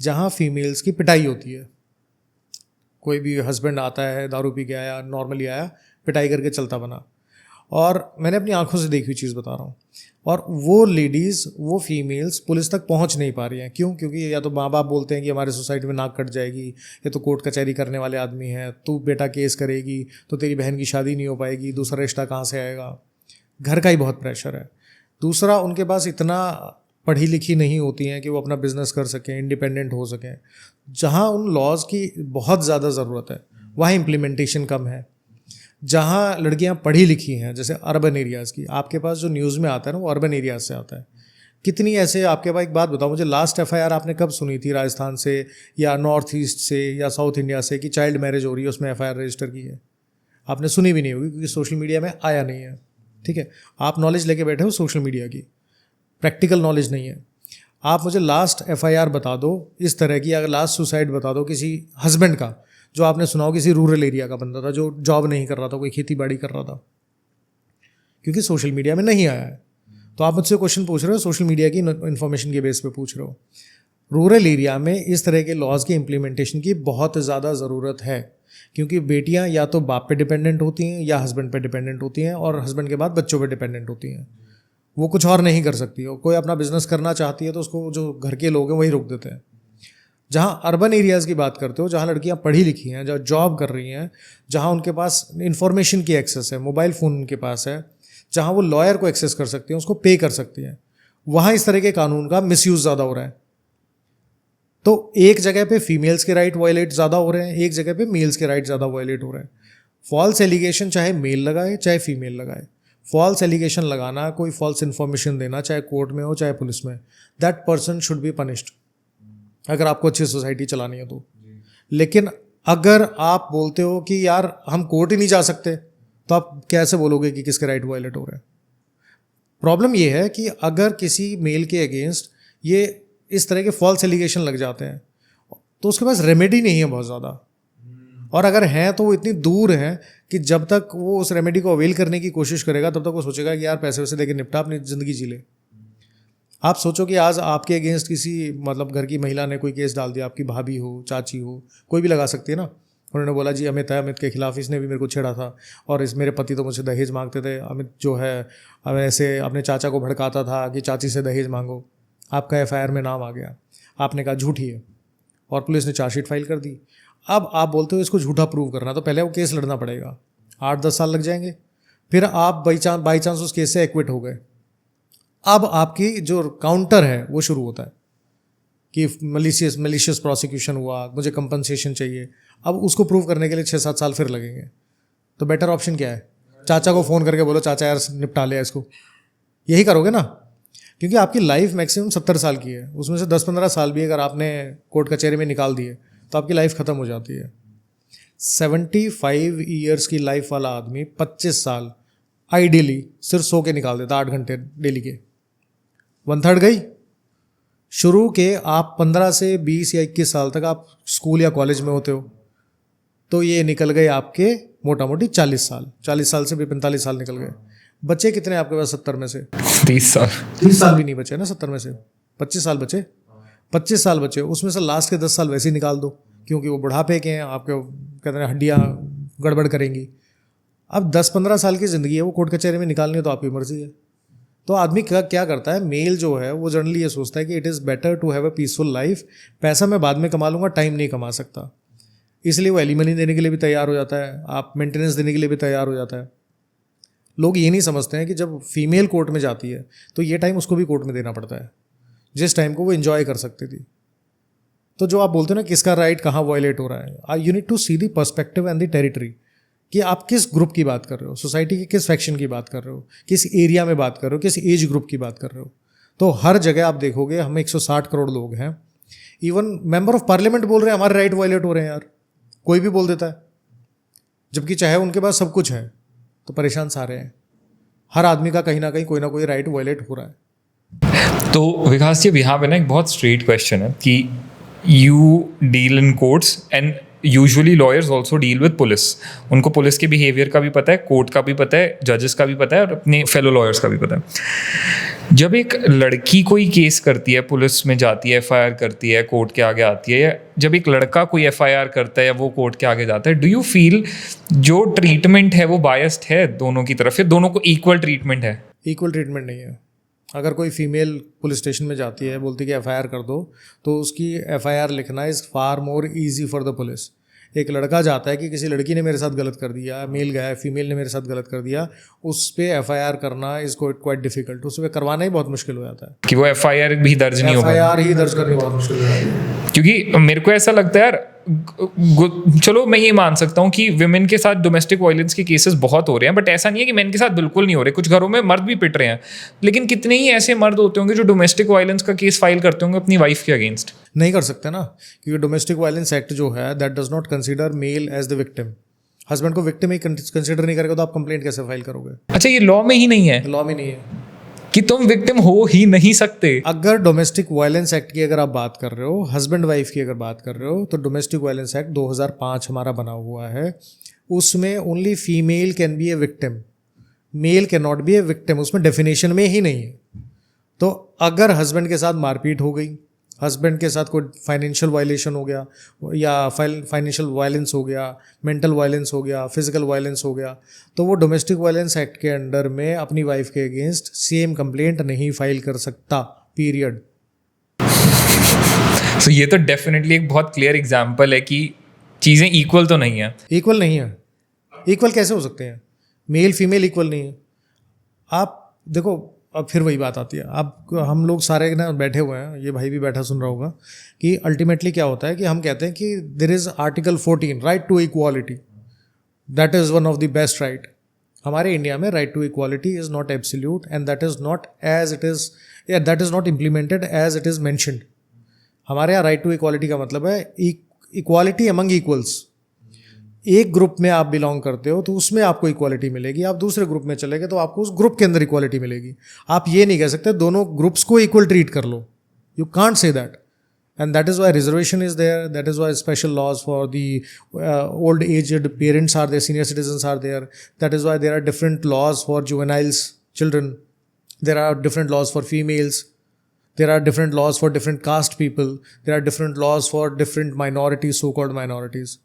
Speaker 2: जहाँ फीमेल्स की पिटाई होती है। कोई भी हस्बैंड आता है, दारू पी के आया, नॉर्मली आया, पिटाई करके चलता बना। और मैंने अपनी आंखों से देखी हुई चीज़ बता रहा हूँ। और वो लेडीज़, वो फीमेल्स पुलिस तक पहुँच नहीं पा रही हैं। क्यों? क्योंकि या तो माँ बाप बोलते हैं कि हमारे सोसाइटी में नाक कट जाएगी, या तो कोर्ट कचहरी करने वाले आदमी हैं, तू बेटा केस करेगी तो तेरी बहन की शादी नहीं हो पाएगी, दूसरा रिश्ता कहाँ से आएगा। घर का ही बहुत प्रेशर है। दूसरा, उनके पास इतना पढ़ी लिखी नहीं होती हैं कि वो अपना बिजनेस कर सकें, इंडिपेंडेंट हो सकें। जहाँ उन लॉज की बहुत ज़्यादा ज़रूरत है वहाँ इम्प्लीमेंटेशन कम है। जहाँ लड़कियाँ पढ़ी लिखी हैं, जैसे अर्बन एरियाज़ की, आपके पास जो न्यूज़ में आता है ना वो अर्बन एरियाज से आता है। कितनी ऐसे, आपके पास एक बात बताओ मुझे, लास्ट एफआईआर आपने कब सुनी थी राजस्थान से या नॉर्थ ईस्ट से या साउथ इंडिया से कि चाइल्ड मैरिज हो रही है, उसमें एफआईआर रजिस्टर की है? आपने सुनी भी नहीं होगी क्योंकि सोशल मीडिया में आया नहीं है। ठीक है, आप नॉलेज लेके बैठे हो सोशल मीडिया की, प्रैक्टिकल नॉलेज नहीं है। आप मुझे लास्ट एफआईआर बता दो इस तरह की, अगर लास्ट सुसाइड बता दो किसी हस्बैंड का, जो आपने सुना हो किसी रूरल एरिया का बंदा था जो जॉब नहीं कर रहा था, कोई खेती बाड़ी कर रहा था, क्योंकि सोशल मीडिया में नहीं आया है। तो आप मुझसे क्वेश्चन पूछ रहे हो सोशल मीडिया की इन्फॉर्मेशन के बेस पे पूछ रहे हो। रूरल एरिया में इस तरह के लॉज के इम्प्लीमेंटेशन की बहुत ज़्यादा ज़रूरत है, क्योंकि बेटियां या तो बाप पे डिपेंडेंट होती हैं या हस्बैंड पे डिपेंडेंट होती हैं, और हस्बैंड के बाद बच्चों पे डिपेंडेंट होती हैं। वो कुछ और नहीं कर सकती हो। कोई अपना बिजनेस करना चाहती है तो उसको जो घर के लोग हैं वही रोक देते हैं। जहाँ अर्बन एरियाज़ की बात करते हो, जहाँ लड़कियाँ पढ़ी लिखी हैं, जहाँ जॉब कर रही हैं, जहाँ उनके पास इन्फॉर्मेशन की एक्सेस है, मोबाइल फ़ोन उनके पास है, जहाँ वो लॉयर को एक्सेस कर सकती हैं, उसको पे कर सकती हैं, वहाँ इस तरह के कानून का मिसयूज़ ज़्यादा हो रहा है। तो एक जगह पे फीमेल्स के राइट वायलेट ज़्यादा हो रहे हैं, एक जगह पे मेल्स के राइट ज़्यादा वायलेट हो रहे हैं। फॉल्स एलिगेशन चाहे मेल लगाए चाहे फीमेल लगाए, फॉल्स एलिगेशन लगाना, कोई फॉल्स इन्फॉर्मेशन देना, चाहे कोर्ट में हो चाहे पुलिस में, that person should be punished, अगर आपको अच्छी सोसाइटी चलानी है तो। लेकिन अगर आप बोलते हो कि यार हम कोर्ट ही नहीं जा सकते, तो आप कैसे बोलोगे कि किसके राइट वायलेट हो रहे हैं? प्रॉब्लम ये है कि अगर किसी मेल के अगेंस्ट ये इस तरह के फॉल्स एलिगेशन लग जाते हैं तो उसके पास रेमेडी नहीं है बहुत ज़्यादा, और अगर हैं तो वो इतनी दूर है कि जब तक वो उस रेमेडी को अवेल करने की कोशिश करेगा तब तक वो सोचेगा कि यार पैसे वैसे देके निपटा, अपनी ज़िंदगी जी ले। आप सोचो कि आज आपके अगेंस्ट किसी मतलब घर की महिला ने कोई केस डाल दिया, आपकी भाभी हो, चाची हो, कोई भी लगा सकती है ना। उन्होंने बोला जी अमित है, अमित के खिलाफ इसने भी मेरे को छेड़ा था, और इस मेरे पति तो मुझसे दहेज मांगते थे, अमित जो है अब ऐसे अपने चाचा को भड़काता था कि चाची से दहेज मांगो। आपका एफआईआर में नाम आ गया, आपने कहा झूठी है, और पुलिस ने चार्जशीट फाइल कर दी। अब आप बोलते हो इसको झूठा प्रूव करना, तो पहले वो केस लड़ना पड़ेगा, 8-10 साल लग जाएंगे। फिर आप बाई चांस उस केस से एक्विट हो गए, अब आपकी जो काउंटर है वो शुरू होता है कि मलिशियस प्रोसिक्यूशन हुआ, मुझे कंपनसेशन चाहिए। अब उसको प्रूव करने के लिए 6-7 साल फिर लगेंगे। तो बेटर ऑप्शन क्या है? चाचा को फ़ोन करके बोलो चाचा यार निपटा लिया इसको, यही करोगे ना, क्योंकि आपकी लाइफ मैक्सिमम 70 साल की है, उसमें से 10-15 साल भी अगर आपने कोर्ट कचहरी में निकाल दिए तो आपकी लाइफ ख़त्म हो जाती है। 75 ईयर्स की लाइफ वाला आदमी 25 साल आइडियली सिर्फ सो के निकाल देता, 8 घंटे डेली के, 1/3 गई। शुरू के आप 15 से 20 या 21 साल तक आप स्कूल या कॉलेज में होते हो, तो ये निकल गए आपके मोटा मोटी 40 साल। 40 साल से भी 45 साल निकल गए। बच्चे कितने आपके पास 70 में से?
Speaker 1: 30 साल। 30
Speaker 2: साल भी नहीं बचे ना 70 में से, 25 साल बचे। 25 साल बचे, उसमें से लास्ट के 10 साल वैसे ही निकाल दो, क्योंकि वो बुढ़ापे के हैं, आपके कहते हैं हड्डियाँ गड़बड़ करेंगी। अब 10-15 साल की ज़िंदगी है, वो कोर्ट कचहरी में निकालनी है तो आपकी मर्जी है। तो आदमी क्या करता है, मेल जो है वो जनरली ये सोचता है कि it is better to have a peaceful life, पैसा मैं बाद में कमा लूँगा, टाइम नहीं कमा सकता, इसलिए वो एलिमनी देने के लिए भी तैयार हो जाता है, आप मेंटेनेंस देने के लिए भी तैयार हो जाता है। लोग ये नहीं समझते हैं कि जब फीमेल कोर्ट में जाती है तो ये टाइम उसको भी कोर्ट में देना पड़ता है, जिस टाइम को वो एंजॉय कर सकती थी। तो जो आप बोलते हो ना किसका राइट कहाँ वायलेट हो रहा है, you need to see the perspective and the territory, कि आप किस ग्रुप की बात कर रहे हो, सोसाइटी के किस सेक्शन की बात कर रहे हो, किस एरिया में बात कर रहे हो, किस एज ग्रुप की बात कर रहे हो। तो हर जगह आप देखोगे हम 160 करोड़ लोग हैं, इवन मेंबर ऑफ पार्लियामेंट बोल रहे हैं हमारे राइट वायलेट हो रहे हैं यार, कोई भी बोल देता है, जबकि चाहे उनके पास सब कुछ है। तो परेशान सारे हैं, हर आदमी का कहीं ना कहीं कोई ना कोई राइट वायलेट हो रहा है।
Speaker 1: तो विकास जी, यहाँ पे ना एक बहुत स्ट्रेट क्वेश्चन है कि you deal in courts and usually lawyers also deal with police, उनको पुलिस के बिहेवियर का भी पता है, कोर्ट का भी पता है, जजेस का भी पता है और अपने फेलो लॉयर्स का भी पता है। जब एक लड़की कोई केस करती है, पुलिस में जाती है, एफआईआर करती है, कोर्ट के आगे आती है, या जब एक लड़का कोई एफआईआर करता है या वो कोर्ट के आगे जाता है, डू यू फील जो ट्रीटमेंट है वो बायस्ड है दोनों की तरफ, या दोनों को इक्वल ट्रीटमेंट है?
Speaker 2: इक्वल ट्रीटमेंट नहीं है। अगर कोई फीमेल पुलिस स्टेशन में जाती है, बोलती है कि एफआईआर कर दो, तो उसकी एफआईआर लिखना is far more easy for the police. एक लड़का जाता है कि किसी लड़की ने मेरे साथ गलत कर दिया, मेल गया है, फीमेल ने मेरे साथ गलत कर दिया, उस पर एफआईआर करना इज़ क्वाइट डिफिकल्ट, उस पर करवाना ही बहुत मुश्किल हो जाता है
Speaker 1: कि वो एफआईआर भी दर्ज नहीं होगा,
Speaker 2: एफआईआर ही दर्ज करनी बहुत मुश्किल हो जाती है।
Speaker 1: क्योंकि मेरे को ऐसा लगता है यार, चलो मैं ये मान सकता हूँ कि विमेन के साथ डोमेस्टिक वायलेंस के केसेस बहुत हो रहे हैं, बट ऐसा नहीं है कि मेन के साथ बिल्कुल नहीं हो रहे। कुछ घरों में मर्द भी पिट रहे हैं, लेकिन कितने ही ऐसे मर्द होते होंगे जो डोमेस्टिक वायलेंस का केस फाइल करते होंगे अपनी वाइफ के अगेंस्ट?
Speaker 2: नहीं कर सकते ना, क्योंकि डोमेस्टिक वायलेंस एक्ट जो है that does not consider male as the victim. Husband को विक्टिम ही कंसीडर नहीं करेगा तो आप कंप्लेंट कैसे फाइल करोगे?
Speaker 1: अच्छा, ये लॉ में ही नहीं है?
Speaker 2: लॉ में नहीं है
Speaker 1: कि तुम विक्टिम हो ही नहीं सकते।
Speaker 2: अगर डोमेस्टिक वायलेंस एक्ट की अगर आप बात कर रहे हो, हस्बैंड वाइफ की अगर बात कर रहे हो, तो डोमेस्टिक वायलेंस एक्ट 2005 हमारा बना हुआ है, उसमें only female can be a victim, mail can not be a victim, उसमें डेफिनेशन में ही नहीं है। तो अगर हस्बैंड के साथ मारपीट हो गई, हस्बैंड के साथ कोई फाइनेंशियल वायलेशन हो गया, या फाइनेंशियल वायलेंस हो गया, मेंटल वायलेंस हो गया, फिजिकल वायलेंस हो गया, तो वो डोमेस्टिक वायलेंस एक्ट के अंडर में अपनी वाइफ के अगेंस्ट सेम कंप्लेंट नहीं फाइल कर सकता, पीरियड।
Speaker 1: So, ये तो डेफिनेटली एक बहुत क्लियर एग्जाम्पल है कि चीज़ें इक्वल तो नहीं है।
Speaker 2: इक्वल नहीं है। इक्वल कैसे हो सकते हैं? मेल फीमेल इक्वल नहीं है। आप देखो, अब फिर वही बात आती है, अब हम लोग सारे ना बैठे हुए हैं, ये भाई भी बैठा सुन रहा होगा, कि अल्टीमेटली क्या होता है कि हम कहते हैं कि there is article 14 right to equality, that is one of the best right. हमारे इंडिया में right to equality is not absolute and that is not as it is, या that is not implemented as it is mentioned. हमारे यहाँ राइट टू इक्वालिटी का मतलब है इक्वालिटी अमंग इक्वल्स। एक ग्रुप में आप बिलोंग करते हो तो उसमें आपको इक्वालिटी मिलेगी, आप दूसरे ग्रुप में चले गए तो आपको उस ग्रुप के अंदर इक्वालिटी मिलेगी। आप ये नहीं कह सकते दोनों ग्रुप्स को इक्वल ट्रीट कर लो, you can't say that. And that is why reservation is there, that is why special laws for the old aged parents are there, senior citizens are there, that is why there are different laws for juveniles children, there are different laws for females, there are different laws for different caste people, there are different laws for different minorities, so called minorities.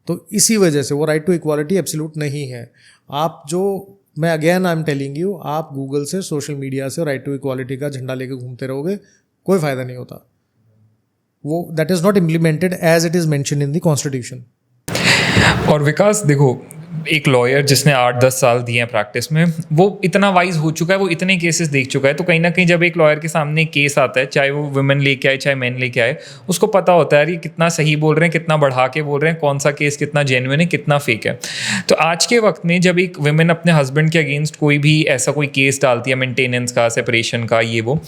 Speaker 2: तो इसी वजह से वो राइट टू इक्वालिटी एब्सोल्यूट नहीं है। आप जो, मैं again I am telling you, आप गूगल से, सोशल मीडिया से राइट टू इक्वालिटी का झंडा लेके घूमते रहोगे, कोई फ़ायदा नहीं होता। वो that is not implemented as it is mention in the constitution.
Speaker 1: और विकास देखो, एक लॉयर जिसने 8-10 साल दिए हैं प्रैक्टिस में, वो इतना वाइज हो चुका है, वो इतने केसेस देख चुका है, तो कहीं ना कहीं जब एक लॉयर के सामने केस आता है, चाहे वो वुमेन लेके आए चाहे मैन लेके आए, उसको पता होता है यार ये कितना सही बोल रहे हैं, कितना बढ़ा के बोल रहे हैं, कौन सा केस कितना जेन्युइन है, कितना फेक है। तो आज के वक्त में जब एक वुमेन अपने हस्बैंड के अगेंस्ट कोई भी ऐसा कोई केस डालती है, मेंटेनेंस का, सेपरेशन का, ये वो,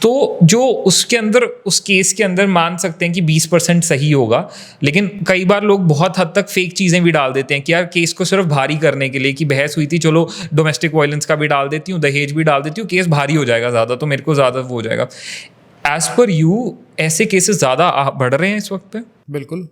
Speaker 1: तो जो उसके अंदर, उस केस के अंदर मान सकते हैं कि 20% सही होगा, लेकिन कई बार लोग बहुत हद तक फेक चीज़ें भी डाल देते हैं कि यार केस को सिर्फ भारी करने के लिए, कि बहस हुई थी, चलो डोमेस्टिक वायलेंस का भी डाल देती हूँ, दहेज भी डाल देती हूँ, केस भारी हो जाएगा ज़्यादा, तो मेरे को ज़्यादा वो हो जाएगा। एज पर यू, ऐसे केसेस ज़्यादा बढ़ रहे हैं इस वक्त पे?
Speaker 2: बिल्कुल।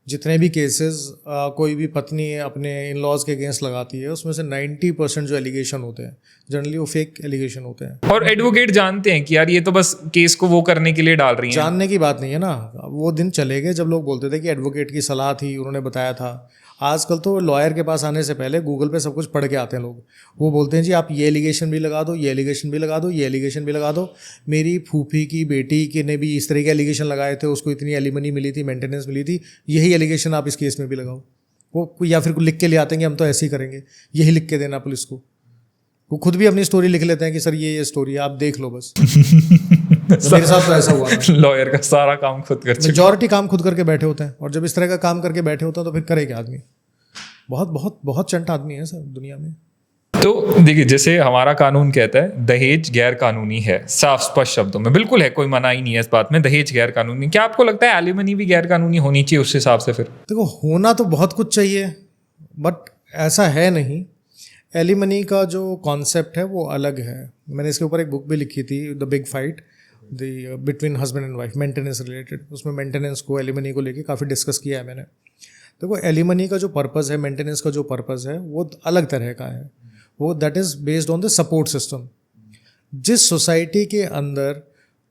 Speaker 2: जितने भी केसेस कोई भी पत्नी अपने इन लॉज के अगेंस्ट लगाती है, उसमें से 90% जो एलिगेशन होते हैं जनरली वो फेक एलिगेशन होते हैं।
Speaker 1: और एडवोकेट जानते हैं कि यार ये तो बस केस को वो करने के लिए डाल रही हैं।
Speaker 2: जानने की बात नहीं है ना, वो दिन चले गए जब लोग बोलते थे कि एडवोकेट की सलाह थी, उन्होंने बताया था। आजकल तो लॉयर के पास आने से पहले गूगल पे सब कुछ पढ़ के आते हैं लोग। वो बोलते हैं जी आप ये एलिगेशन भी लगा दो, ये एलिगेशन भी लगा दो, ये एलिगेशन भी लगा दो। मेरी फूफी की बेटी के ने भी इस तरह के एलिगेशन लगाए थे, उसको इतनी एलिमनी मिली थी, मेंटेनेंस मिली थी, यही एलिगेशन आप इस केस में भी लगाओ। वो या फिर लिख के ले आते हैं कि हम तो ऐसे ही करेंगे, यही लिख के देना पुलिस को। वो खुद भी अपनी स्टोरी लिख लेते हैं कि सर ये स्टोरी है, आप देख लो बस। मेरे साथ तो ऐसा हुआ है।
Speaker 1: लॉयर का सारा काम खुद कर चुके,
Speaker 2: मेजॉरिटी काम खुद करके बैठे होते हैं, और जब इस तरह का काम करके बैठे होते हैं तो फिर करे क्या आदमी? बहुत बहुत बहुत चंट आदमी है सर दुनिया में।
Speaker 1: तो देखिए, जैसे हमारा कानून कहता है दहेज गैर कानूनी है, साफ स्पष्ट शब्दों में, बिल्कुल है, कोई मना ही नहीं है इस बात में, दहेज गैर कानूनी। क्या आपको लगता है एलिमनी भी गैर कानूनी होनी चाहिए उस हिसाब से? फिर
Speaker 2: देखो, होना तो बहुत कुछ चाहिए, बट ऐसा है नहीं। एलिमनी का जो कॉन्सेप्ट है वो अलग है। मैंने इसके ऊपर एक बुक भी लिखी थी, the big fight. Between husband and wife, maintenance related. उसमें मेंटेनेंस को, एलिमनी को लेके काफ़ी डिस्कस किया है मैंने। देखो एलिमनी का जो पर्पज़ है, मेंटेनेंस का जो पर्पज़ है, वो अलग तरह का है। वो that is based on the support system. जिस सोसाइटी के अंदर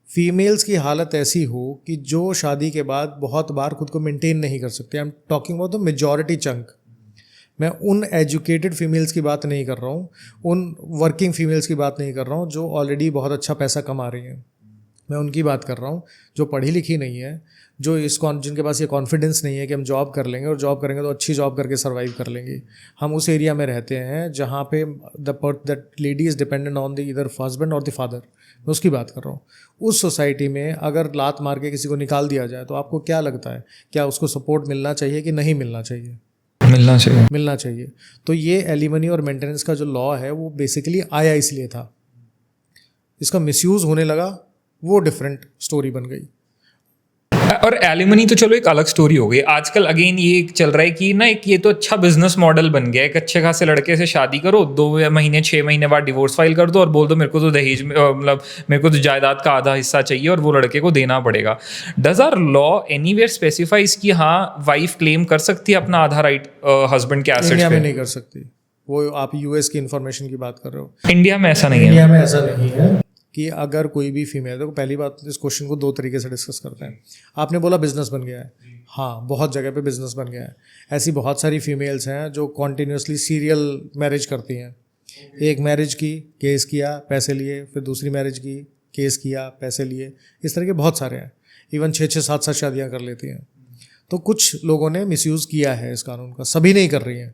Speaker 2: फीमेल्स की हालत ऐसी हो कि जो शादी के बाद बहुत बार खुद को मेंटेन नहीं कर सकते, I am talking about the majority chunk. मैं उन एजुकेटेड फीमेल्स की बात नहीं कर रहा हूँ, उन वर्किंग फीमेल्स की बात नहीं कर रहा हूँ जो ऑलरेडी बहुत अच्छा पैसा कमा रही हैं। मैं उनकी बात कर रहा हूँ जो पढ़ी लिखी नहीं है, जो जिनके पास ये कॉन्फिडेंस नहीं है कि हम जॉब कर लेंगे और जॉब करेंगे तो अच्छी जॉब करके सर्वाइव कर लेंगे। हम उस एरिया में रहते हैं जहाँ पे that lady is dependent on the either husband और द फादर। मैं उसकी बात कर रहा हूँ। उस सोसाइटी में अगर लात मार के किसी को निकाल दिया जाए तो आपको क्या लगता है, क्या उसको सपोर्ट मिलना चाहिए कि नहीं मिलना चाहिए? मिलना चाहिए। तो ये एलिमनी और मेंटेनेंस का जो लॉ है वो बेसिकली आया इसलिए था। इसका मिसयूज़ होने लगा, वो डिफरेंट स्टोरी बन गई।
Speaker 1: और एलिमनी तो चलो एक अलग स्टोरी हो गई। आजकल अगेन ये चल रहा है कि ना एक ये तो अच्छा बिजनेस मॉडल बन गया है। एक अच्छे खासे लड़के से शादी करो, 2 महीने 6 महीने बाद डिवोर्स फाइल कर दो और बोल दो मेरे को तो दहेज में मतलब मेरे को तो जायदाद का आधा हिस्सा चाहिए और वो लड़के को देना पड़ेगा। Does our law anywhere specifies कि हाँ वाइफ क्लेम कर सकती है अपना आधा राइट हस्बैंड के एसेट्स पे?
Speaker 2: इंडिया में नहीं कर सकती। वो आप यूएस की इंफॉर्मेशन की बात कर रहे हो।
Speaker 1: इंडिया में ऐसा नहीं है।
Speaker 2: इंडिया में ऐसा नहीं है कि अगर कोई भी फीमेल, देखो पहली बात, इस क्वेश्चन को 2 तरीके से डिस्कस करते हैं। आपने बोला बिजनेस बन गया है, हाँ बहुत जगह पे बिजनेस बन गया है। ऐसी बहुत सारी फीमेल्स हैं जो कॉन्टीन्यूसली सीरियल मैरिज करती हैं। एक मैरिज की, केस किया, पैसे लिए, फिर दूसरी मैरिज की, केस किया, पैसे लिए। इस तरह के बहुत सारे हैं। इवन 6-6, 7-7 शादियाँ कर लेती हैं। तो कुछ लोगों ने मिसयूज़ किया है इस कानून का, सभी नहीं कर रही हैं।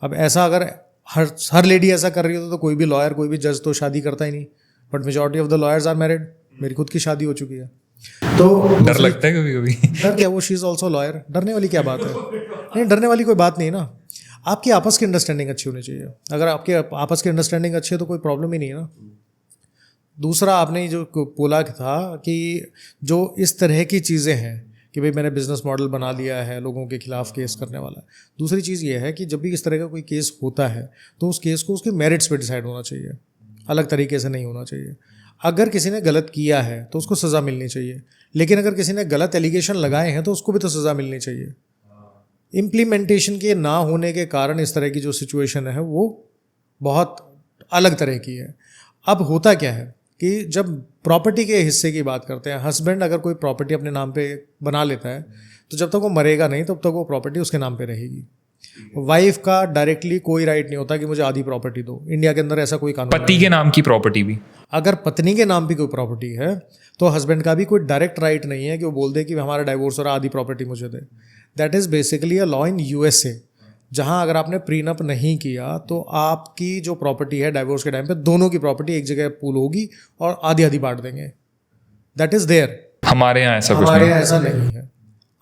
Speaker 2: अब ऐसा अगर हर लेडी ऐसा कर रही हो तो कोई भी लॉयर, कोई भी जज तो शादी करता ही नहीं। But majority of the lawyers are married. मेरी खुद की शादी हो चुकी है। तो
Speaker 1: डर लगता है कभी कभी।
Speaker 2: डर क्या, वो शी इज़ ऑल्सो लॉयर। डरने वाली क्या बात है? नहीं, डरने वाली कोई बात नहीं ना। आपकी आपस की अंडरस्टैंडिंग अच्छी होनी चाहिए। अगर आपके आपस की अंडरस्टैंडिंग अच्छी है तो कोई प्रॉब्लम ही नहीं है ना। दूसरा, आपने जो बोला था कि जो इस तरह की चीज़ें हैं कि भाई मैंने बिजनेस मॉडल बना लिया है, लोगों के खिलाफ केस करने वाला। दूसरी चीज़ ये है कि जब भी इस तरह का कोई केस होता है तो उस केस को उसके मेरिट्स पे डिसाइड होना चाहिए, अलग तरीके से नहीं होना चाहिए। अगर किसी ने गलत किया है तो उसको सज़ा मिलनी चाहिए, लेकिन अगर किसी ने गलत एलिगेशन लगाए हैं तो उसको भी तो सज़ा मिलनी चाहिए। इम्प्लीमेंटेशन के ना होने के कारण इस तरह की जो सिचुएशन है वो बहुत अलग तरह की है। अब होता क्या है कि जब प्रॉपर्टी के हिस्से की बात करते हैं, हस्बैंड अगर कोई प्रॉपर्टी अपने नाम पे बना लेता है तो जब तक वो मरेगा नहीं तब तक वो प्रॉपर्टी उसके नाम पे रहेगी। वाइफ का डायरेक्टली कोई राइट नहीं होता कि मुझे आधी प्रॉपर्टी दो। इंडिया के अंदर ऐसा कोई कानून नहीं।
Speaker 1: पति के नाम की प्रॉपर्टी भी, अगर
Speaker 2: पत्नी के नाम भी कोई प्रॉपर्टी है तो हस्बैंड का भी कोई डायरेक्ट राइट नहीं है कि वो बोल दे कि हमारा डाइवोर्स हो रहा, आधी प्रॉपर्टी मुझे दे। That is basically a law in USA, जहां अगर आपने प्रीनप नहीं किया तो आपकी जो प्रॉपर्टी है डाइवोर्स के टाइम पे दोनों की प्रॉपर्टी एक जगह पूल होगी और आधी आधी बांट देंगे। That is there.
Speaker 1: हमारे यहाँ ऐसा कुछ
Speaker 2: हमारे यहाँ ऐसा नहीं है।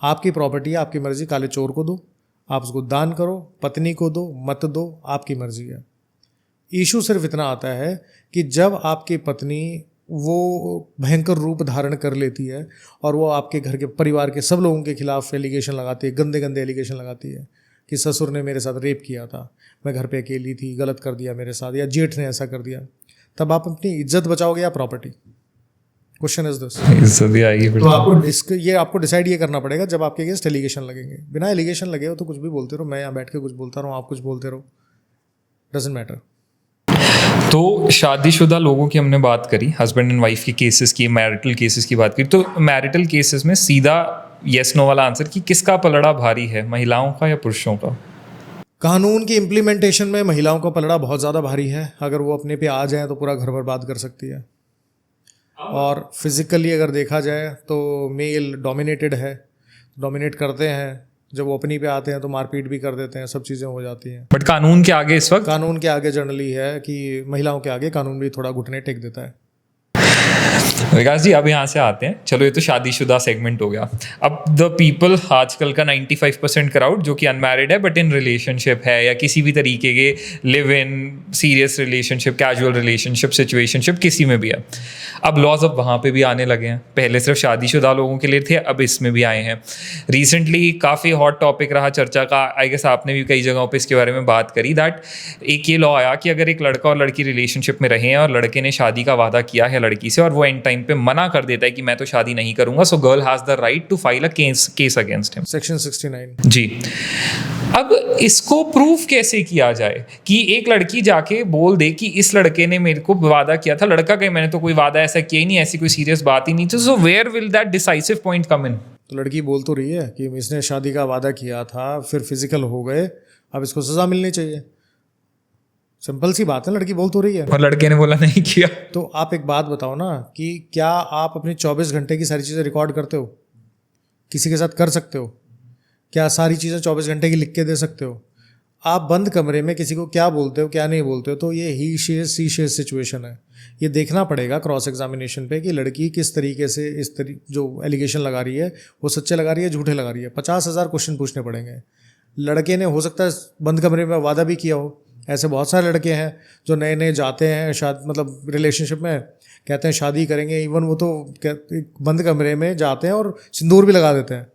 Speaker 2: आपकी प्रॉपर्टी है, आपकी मर्जी, काले चोर को दो, आप उसको दान करो, पत्नी को दो, मत दो, आपकी मर्जी है। इशू सिर्फ इतना आता है कि जब आपकी पत्नी वो भयंकर रूप धारण कर लेती है और वो आपके घर के परिवार के सब लोगों के खिलाफ एलिगेशन लगाती है, गंदे गंदे एलिगेशन लगाती है कि ससुर ने मेरे साथ रेप किया था, मैं घर पे अकेली थी, गलत कर दिया मेरे साथ, या जेठ ने ऐसा कर दिया, तब आप अपनी इज्जत बचाओगे या प्रॉपर्टी? Question is this. तो आपको डिसाइड ये करना पड़ेगा जब आपके अगेंस्ट एलिगेशन लगेंगे। बिना एलिगेशन लगे हो तो कुछ भी बोलते रहो, मैं यहाँ बैठ के कुछ बोलता रहूँ, आप कुछ बोलते रहो, डजंट मैटर।
Speaker 1: तो शादीशुदा लोगों की हमने बात करी, हस्बैंड एंड वाइफ के केसेस की, मैरिटल केसेस की बात करी। तो मैरिटल केसेस में सीधा येस नो वाला आंसर कि किसका पलड़ा भारी है, महिलाओं का या पुरुषों का?
Speaker 2: कानून की इम्प्लीमेंटेशन में महिलाओं का पलड़ा बहुत ज़्यादा भारी है। अगर वो अपने पे आ जाए तो पूरा घर बर्बाद कर सकती है। और फिज़िकली अगर देखा जाए तो मेल डोमिनेटेड है, डोमिनेट करते हैं। जब वो अपनी पे आते हैं तो मारपीट भी कर देते हैं, सब चीज़ें हो जाती हैं।
Speaker 1: बट कानून के आगे इस वक्त,
Speaker 2: कानून के आगे जनरली है कि महिलाओं के आगे कानून भी थोड़ा घुटने टेक देता है।
Speaker 1: विकास जी अब यहाँ से आते हैं, चलो ये तो शादीशुदा सेगमेंट हो गया। अब द पीपल, आजकल का 95% क्राउड जो कि अनमैरिड है बट इन रिलेशनशिप है, या किसी भी तरीके के live in, serious relationship, casual relationship, situationship, किसी में भी है। अब लॉज अब वहाँ पे भी आने लगे हैं। पहले सिर्फ शादीशुदा लोगों के लिए थे, अब इसमें भी आए हैं। रिसेंटली काफ़ी हॉट टॉपिक रहा चर्चा का, आई गेस आपने भी कई जगहों पे इसके बारे में बात करी, दैट एक ये लॉ आया कि अगर एक लड़का और लड़की रिलेशनशिप में रहे हैं और लड़के ने शादी का वादा किया है लड़की से और वो एंड टाइम टाइम पे मना कर देता है कि मैं तो शादी नहीं करूंगा, so girl has the right to file a case against him.
Speaker 2: Section 69।
Speaker 1: जी। अब इसको प्रूफ कैसे किया जाए कि एक लड़की जाके बोल दे कि इस लड़के ने मेरे को वादा किया था, लड़का कहे मैंने तो कोई वादा ऐसा किया ही नहीं, ऐसी कोई सीरियस बात ही नहीं थी, so where will that decisive point come in?
Speaker 2: तो लड़की बोल तो रही है कि इसने शादी का वादा किया था, फिर फिजिकल हो गए, अब इसको सजा मिलनी चाहिए। सिंपल सी बात है, लड़की बोल तो रही है।
Speaker 1: और लड़के ने बोला नहीं किया।
Speaker 2: तो आप एक बात बताओ ना कि क्या आप अपनी 24 घंटे की सारी चीज़ें रिकॉर्ड करते हो? किसी के साथ कर सकते हो? क्या सारी चीज़ें 24 घंटे की लिख के दे सकते हो? आप बंद कमरे में किसी को क्या बोलते हो, क्या नहीं बोलते हो? तो ये ही शेज सी शेज सिचुएशन है। ये देखना पड़ेगा क्रॉस एग्जामिनेशन पे कि लड़की किस तरीके से जो एलिगेशन लगा रही है वो सच्चे लगा रही है, झूठे लगा रही है। 50,000 क्वेश्चन पूछने पड़ेंगे। लड़के ने हो सकता है बंद कमरे में वादा भी किया हो। ऐसे बहुत सारे लड़के हैं जो नए नए जाते हैं मतलब रिलेशनशिप में, कहते हैं शादी करेंगे, इवन वो तो बंद कमरे में जाते हैं और सिंदूर भी लगा देते हैं,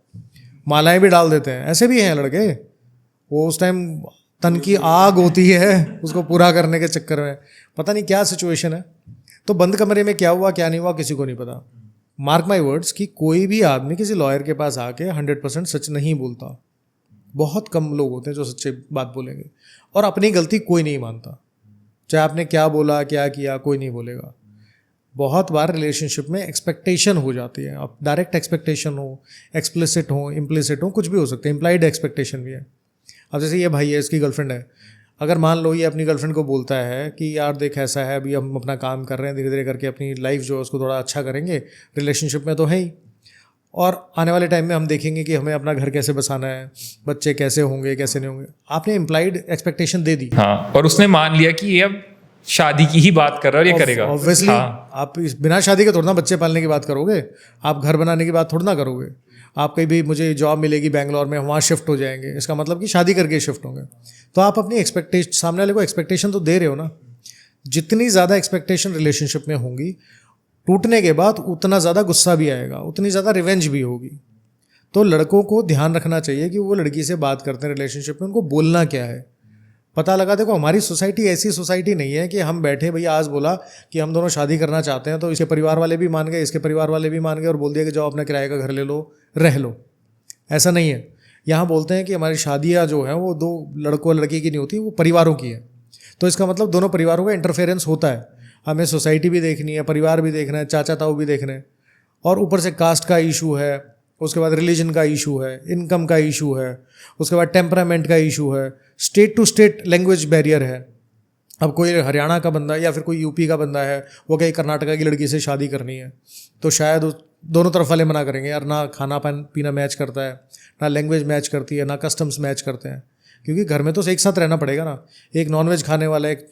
Speaker 2: मालाएं भी डाल देते हैं। ऐसे भी हैं लड़के। वो उस टाइम तन की आग होती है उसको पूरा करने के चक्कर में, पता नहीं क्या सिचुएशन है। तो बंद कमरे में क्या हुआ क्या नहीं हुआ किसी को नहीं पता। मार्क माई वर्ड्स कि कोई भी आदमी किसी लॉयर के पास आके 100% सच नहीं बोलता। बहुत कम लोग होते हैं जो सच्चे बात बोलेंगे, और अपनी गलती कोई नहीं मानता। चाहे आपने क्या बोला क्या किया, कोई नहीं बोलेगा। बहुत बार रिलेशनशिप में एक्सपेक्टेशन हो जाती है। अब डायरेक्ट एक्सपेक्टेशन हो, एक्सप्लिसिट हो, इम्प्लिसिट हो, कुछ भी हो सकता है। इम्प्लाइड एक्सपेक्टेशन भी है। अब जैसे ये भाई है, इसकी गर्लफ्रेंड है, अगर मान लो ये अपनी गर्लफ्रेंड को बोलता है कि यार देख ऐसा है, अभी हम अपना काम कर रहे हैं, धीरे धीरे करके अपनी लाइफ जो है उसको थोड़ा अच्छा करेंगे, रिलेशनशिप में तो है ही, और आने वाले टाइम में हम देखेंगे कि हमें अपना घर कैसे बसाना है, बच्चे कैसे होंगे कैसे नहीं होंगे। आपने इम्प्लाइड एक्सपेक्टेशन दे दी।
Speaker 1: हाँ, और उसने मान लिया कि ये अब शादी की ही बात कर रहा है और ये करेगा।
Speaker 2: ऑब्वियसली
Speaker 1: हाँ।
Speaker 2: आप बिना शादी के थोड़ा ना बच्चे पालने की बात करोगे, आप घर बनाने की बात थोड़ा ना करोगे। आप कहीं भी मुझे जॉब मिलेगी बैंगलोर में, वहाँ शिफ्ट हो जाएंगे, इसका मतलब कि शादी करके शिफ्ट होंगे। तो आप अपनी एक्सपेक्टेशन, सामने वाले को एक्सपेक्टेशन तो दे रहे हो ना। जितनी ज़्यादा एक्सपेक्टेशन रिलेशनशिप में होंगी, टूटने के बाद उतना ज़्यादा गुस्सा भी आएगा, उतनी ज़्यादा रिवेंज भी होगी। तो लड़कों को ध्यान रखना चाहिए कि वो लड़की से बात करते हैं रिलेशनशिप में, उनको बोलना क्या है, पता लगा। देखो हमारी सोसाइटी ऐसी सोसाइटी नहीं है कि हम बैठे भैया आज बोला कि हम दोनों शादी करना चाहते हैं, तो इसके परिवार वाले भी मान गए, इसके परिवार वाले भी मान गए और बोल दिया कि जाओ अपना किराए का घर ले लो, रह लो। ऐसा नहीं है। यहाँ बोलते हैं कि हमारी शादियाँ जो हैं वो दो लड़कों लड़की की नहीं होती, वो परिवारों की है। तो इसका मतलब दोनों परिवारों का इंटरफेरेंस होता है। हमें सोसाइटी भी देखनी है, परिवार भी देखना है, चाचा ताऊ भी देखने हैं, और ऊपर से कास्ट का इशू है, उसके बाद रिलीजन का इशू है, इनकम का इशू है, उसके बाद टेम्परामेंट का इशू है, state to state language barrier है। अब कोई हरियाणा का बंदा या फिर कोई यूपी का बंदा है, वो कहीं कर्नाटका की लड़की से शादी करनी है, तो शायद दोनों तरफ वाले मना करेंगे, यार ना खाना पीना मैच करता है, ना लैंग्वेज मैच करती है, ना कस्टम्स मैच करते हैं। क्योंकि घर में तो एक साथ रहना पड़ेगा ना। एक नॉनवेज खाने वाला एक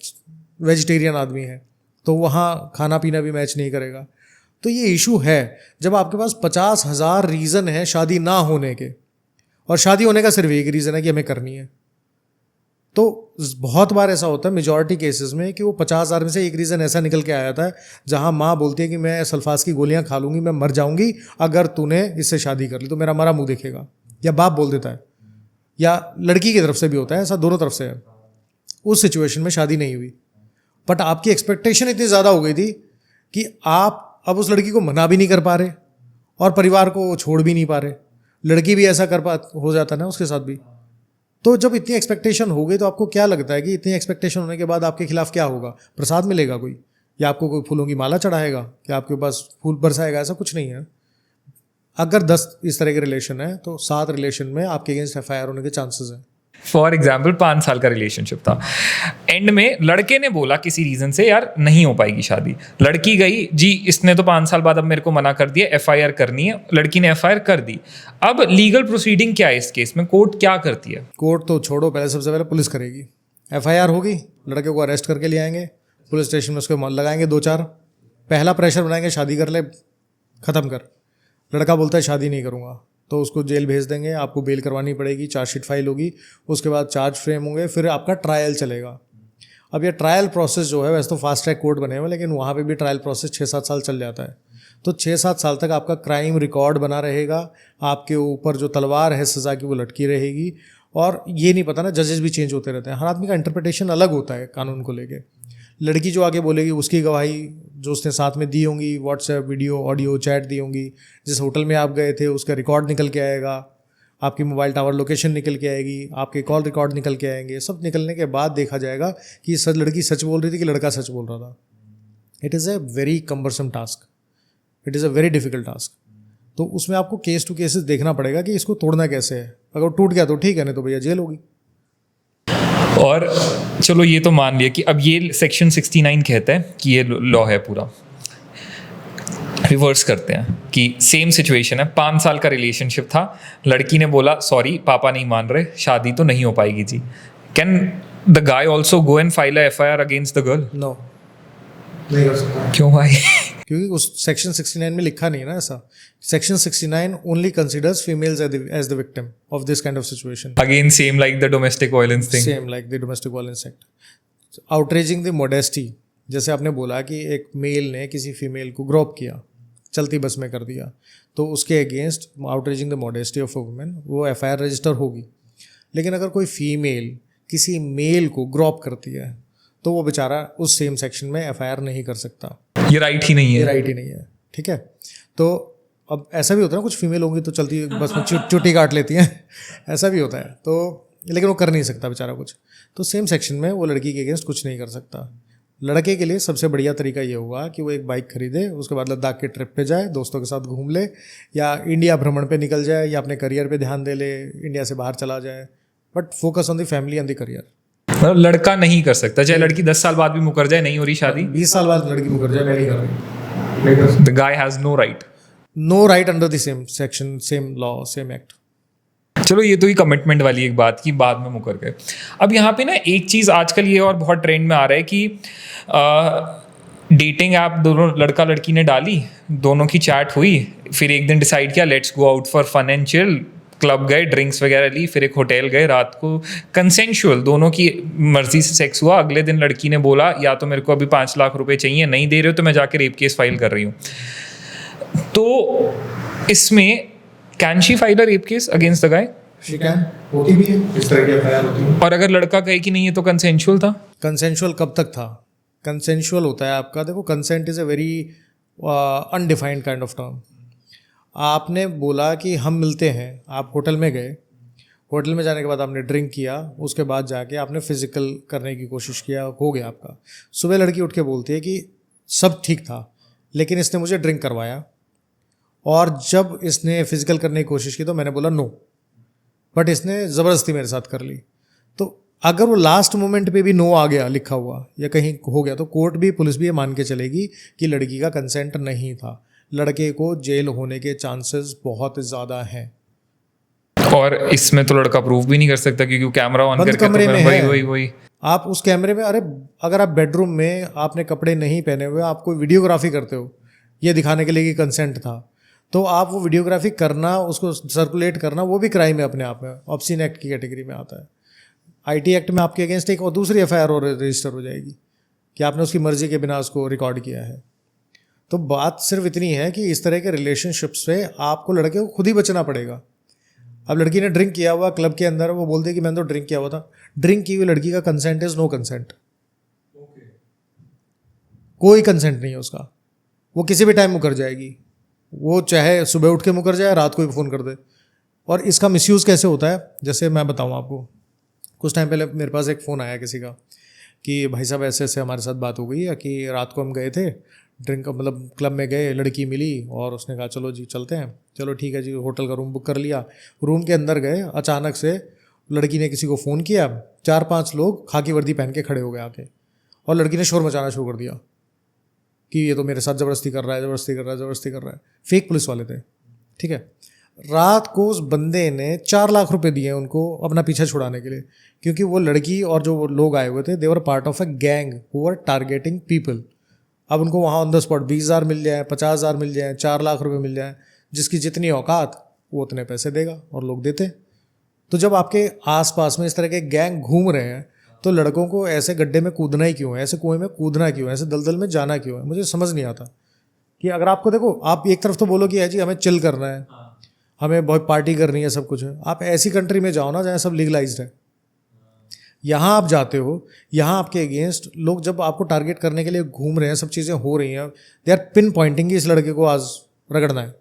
Speaker 2: वेजिटेरियन आदमी है, तो वहाँ खाना पीना भी मैच नहीं करेगा। तो ये इशू है। जब आपके पास 50,000 रीज़न है शादी ना होने के, और शादी होने का सिर्फ एक रीज़न है कि हमें करनी है, तो बहुत बार ऐसा होता है मेजॉरिटी केसेस में कि वो 50,000 में से एक रीज़न ऐसा निकल के आया था जहाँ माँ बोलती है कि मैं सल्फास की गोलियाँ खा लूँगी, मैं मर जाऊँगी अगर तूने इससे शादी कर ली, तो मेरा मरा मुँह देखेगा। या बाप बोल देता है, या लड़की की तरफ से भी होता है, ऐसा दोनों तरफ से है। उस सिचुएशन में शादी नहीं हुई, बट आपकी एक्सपेक्टेशन इतनी ज़्यादा हो गई थी कि आप अब उस लड़की को मना भी नहीं कर पा रहे और परिवार को छोड़ भी नहीं पा रहे। लड़की भी ऐसा हो जाता ना उसके साथ भी। तो जब इतनी एक्सपेक्टेशन हो गई, तो आपको क्या लगता है कि इतनी एक्सपेक्टेशन होने के बाद आपके खिलाफ क्या होगा? प्रसाद मिलेगा कोई, या आपको कोई फूलों की माला चढ़ाएगा, कि आपके पास फूल बरसाएगा? ऐसा कुछ नहीं है। अगर 10 इस तरह के रिलेशन है तो 7 रिलेशन में आपके अगेंस्ट FIR होने के चांसेस हैं।
Speaker 1: फॉर एग्जाम्पल 5 साल का रिलेशनशिप था, एंड में लड़के ने बोला किसी रीजन से यार नहीं हो पाएगी शादी, लड़की गई जी, इसने तो 5 साल बाद अब मेरे को मना कर दिया, FIR करनी है, लड़की ने FIR कर दी। अब लीगल प्रोसीडिंग क्या है इस केस में? कोर्ट क्या करती है?
Speaker 2: कोर्ट तो छोड़ो, पहले सबसे पहले पुलिस करेगी। FIR होगी, लड़के को अरेस्ट करके ले आएंगे पुलिस स्टेशन में, उसको लगाएंगे 2-4, पहला प्रेशर बनाएंगे शादी कर ले, ख़त्म कर। लड़का बोलता है शादी नहीं करूँगा, तो उसको जेल भेज देंगे, आपको बेल करवानी पड़ेगी, चार्जशीट फाइल होगी, उसके बाद चार्ज फ्रेम होंगे, फिर आपका ट्रायल चलेगा। अब ये ट्रायल प्रोसेस जो है, वैसे तो फास्ट ट्रैक कोर्ट बने हुए, लेकिन वहाँ पे भी ट्रायल प्रोसेस 6-7 साल चल जाता है। तो 6-7 साल तक आपका क्राइम रिकॉर्ड बना रहेगा, आपके ऊपर जो तलवार है सज़ा की वो लटकी रहेगी। और ये नहीं पता ना, जजेस भी चेंज होते रहते हैं, हर आदमी का इंटरप्रिटेशन अलग होता है कानून को लेके। लड़की जो आगे बोलेगी उसकी गवाही जो उसने साथ में दी होंगी, व्हाट्सएप वीडियो ऑडियो चैट दी होंगी, जिस होटल में आप गए थे उसका रिकॉर्ड निकल के आएगा, आपकी मोबाइल टावर लोकेशन निकल के आएगी, आपके कॉल रिकॉर्ड निकल के आएंगे। सब निकलने के बाद देखा जाएगा कि लड़की सच बोल रही थी कि लड़का सच बोल रहा था। It is a very cumbersome task, it is a very difficult task. तो उसमें आपको केस टू केसेस देखना पड़ेगा कि इसको तोड़ना कैसे है। अगर टूट गया तो ठीक है, नहीं तो भैया जेल होगी।
Speaker 1: और चलो ये तो मान लिया कि अब ये सेक्शन 69 कहता है कि ये लॉ है पूरा। रिवर्स करते हैं कि सेम सिचुएशन है, 5 साल का रिलेशनशिप था, लड़की ने बोला सॉरी पापा नहीं मान रहे, शादी तो नहीं हो पाएगी जी। Can the guy also go and file a FIR against the girl?
Speaker 2: No, नहीं कर सकता।
Speaker 1: क्यों भाई?
Speaker 2: क्योंकि उस सेक्शन 69 में लिखा नहीं है ना ऐसा। Section 69 only considers females as the victim of this kind of situation.
Speaker 1: Again same like the domestic violence thing,
Speaker 2: same like the domestic violence act. Outraging the modesty, जैसे आपने बोला कि एक मेल ने किसी फीमेल को ग्रॉप किया, चलती बस में कर दिया, तो उसके against outraging the modesty of a women वो FIR रजिस्टर होगी। लेकिन अगर कोई फीमेल किसी मेल को ग्रॉप करती है तो वो बेचारा उस सेम सेक्शन में FIR नहीं कर सकता।
Speaker 1: ये राइट ही नहीं
Speaker 2: ये
Speaker 1: है।
Speaker 2: राइट ही नहीं है, ठीक है। तो अब ऐसा भी होता है ना, कुछ फीमेल होंगी तो चलती बस में चुट्टी काट लेती हैं ऐसा भी होता है। तो लेकिन वो कर नहीं सकता बेचारा कुछ, तो सेम सेक्शन में वो लड़की के अगेंस्ट कुछ नहीं कर सकता। लड़के के लिए सबसे बढ़िया तरीका ये होगा कि वो एक बाइक खरीदे, उसके बाद लद्दाख के ट्रिप पे जाए, दोस्तों के साथ घूम ले, या इंडिया भ्रमण पे निकल जाए, या अपने करियर पे ध्यान दे ले, इंडिया से बाहर चला जाए, but focus on the family and the career.
Speaker 1: मतलब लड़का नहीं कर सकता, चाहे लड़की 10 साल बाद भी मुकर जाए, नहीं हो रही शादी,
Speaker 2: 20 साल बाद लड़की मुकर जाए, मैं नहीं कर रही।
Speaker 1: The guy has no right.
Speaker 2: No right under the same section, same law, same act.
Speaker 1: चलो ये तो ही कमिटमेंट वाली एक बात की, बाद में मुकर गए। अब यहाँ पे ना एक चीज़ आजकल ये और बहुत ट्रेंड में आ रहा है कि डेटिंग ऐप दोनों लड़का लड़की ने डाली, दोनों की चैट हुई, फिर एक दिन डिसाइड किया let's go out for fun and chill, club गए, ड्रिंक्स वगैरह ली, फिर एक होटल गए, रात को कंसेंशुअल दोनों की मर्जी से सेक्स हुआ। अगले दिन लड़की ने बोला या तो मेरे को अभी 5 लाख रुपए चाहिए, नहीं दे रहे हो तो मैं जाके रेप केस फाइल कर रही हूँ। तो इसमें can she file a rape case against the guy?
Speaker 2: She can, होती भी है इस तरह की FIR होती है।
Speaker 1: और अगर लड़का कहे कि नहीं ये तो कंसेंशुअल था?
Speaker 2: कंसेंशुअल कब तक था? कंसेंशुअल होता है आपका, देखो consent is a very undefined kind of term. आपने बोला कि हम मिलते हैं, आप होटल में गए, होटल में जाने के बाद आपने ड्रिंक किया, उसके बाद जाके आपने फिजिकल करने की कोशिश किया, हो गया आपका। सुबह लड़की उठ के बोलती है कि सब ठीक था लेकिन इसने मुझे ड्रिंक करवाया, और जब इसने फिजिकल करने की कोशिश की तो मैंने बोला नो, बट इसने ज़बरदस्ती मेरे साथ कर ली। तो अगर वो लास्ट मोमेंट पे भी नो आ गया लिखा हुआ या कहीं हो गया, तो कोर्ट भी पुलिस भी ये मान के चलेगी कि लड़की का कंसेंट नहीं था। लड़के को जेल होने के चांसेस बहुत ज़्यादा हैं।
Speaker 1: और इसमें तो लड़का प्रूफ भी नहीं कर सकता क्योंकि कैमरा ऑन
Speaker 2: बंद
Speaker 1: करके
Speaker 2: कमरे
Speaker 1: तो
Speaker 2: में
Speaker 1: वही
Speaker 2: है।
Speaker 1: वही वही
Speaker 2: आप उस कैमरे में, अरे अगर आप बेडरूम में आपने कपड़े नहीं पहने हुए, आप कोई वीडियोग्राफी करते हो ये दिखाने के लिए कि कंसेंट था, तो आप वो वीडियोग्राफी करना, उसको सर्कुलेट करना, वो भी क्राइम है अपने आप में, ऑब्सीन एक्ट की कैटेगरी में आता है। IT एक्ट में आपके अगेंस्ट एक और दूसरी FIR और रजिस्टर हो जाएगी कि आपने उसकी मर्जी के बिना उसको रिकॉर्ड किया है। तो बात सिर्फ इतनी है कि इस तरह के रिलेशनशिप्स से आपको लड़के को खुद ही बचना पड़ेगा। अब लड़की ने ड्रिंक किया हुआ क्लब के अंदर, वो बोलती है कि मैंने तो ड्रिंक किया हुआ था, ड्रिंक की हुई लड़की का कंसेंट इज नो कंसेंट। कोई कंसेंट नहीं है उसका, वो किसी भी टाइम मुकर जाएगी, वो चाहे सुबह उठ के मुकर जाए, रात को भी फ़ोन कर दे। और इसका मिसयूज़ कैसे होता है, जैसे मैं बताऊं आपको, कुछ टाइम पहले मेरे पास एक फ़ोन आया किसी का कि भाई साहब ऐसे ऐसे हमारे साथ बात हो गई है कि रात को हम गए थे ड्रिंक, मतलब क्लब में गए, लड़की मिली और उसने कहा चलो जी चलते हैं, चलो ठीक है जी, होटल का रूम बुक कर लिया। रूम के अंदर गए, अचानक से लड़की ने किसी को फ़ोन किया, 4-5 लोग खाकी वर्दी पहन के खड़े हो गए आके, और लड़की ने शोर मचाना शुरू कर दिया कि ये तो मेरे साथ ज़बरदस्ती कर रहा है, ज़बरदस्ती कर रहा है, ज़बरदस्ती कर रहा है। फेक पुलिस वाले थे, ठीक है। रात को उस बंदे ने 4 लाख रुपए दिए उनको अपना पीछा छुड़ाने के लिए, क्योंकि वो लड़की और जो लोग आए हुए थे they were part of a gang who were targeting people. अब उनको वहाँ ऑन द स्पॉट 20,000 मिल जाए, 50,000 मिल जाए, 4 लाख रुपए मिल जाए, जिसकी जितनी औकात वो उतने पैसे देगा, और लोग देते। तो जब आपके आसपास में इस तरह के गैंग घूम रहे हैं तो लड़कों को ऐसे गड्ढे में कूदना ही क्यों है, ऐसे कुएं में कूदना क्यों है, ऐसे दलदल में जाना क्यों है, मुझे समझ नहीं आता। कि अगर आपको देखो, आप एक तरफ तो बोलो कि है जी हमें चिल करना है, हमें बहुत पार्टी करनी है, सब कुछ है, आप ऐसी कंट्री में जाओ ना जहाँ सब लीगलाइज्ड है, यहाँ आप जाते हो, यहाँ आपके अगेंस्ट लोग जब आपको टारगेट करने के लिए घूम रहे हैं, सब चीज़ें हो रही हैं, दे आर पिन पॉइंटिंग कि इस लड़के को आज रगड़ना है,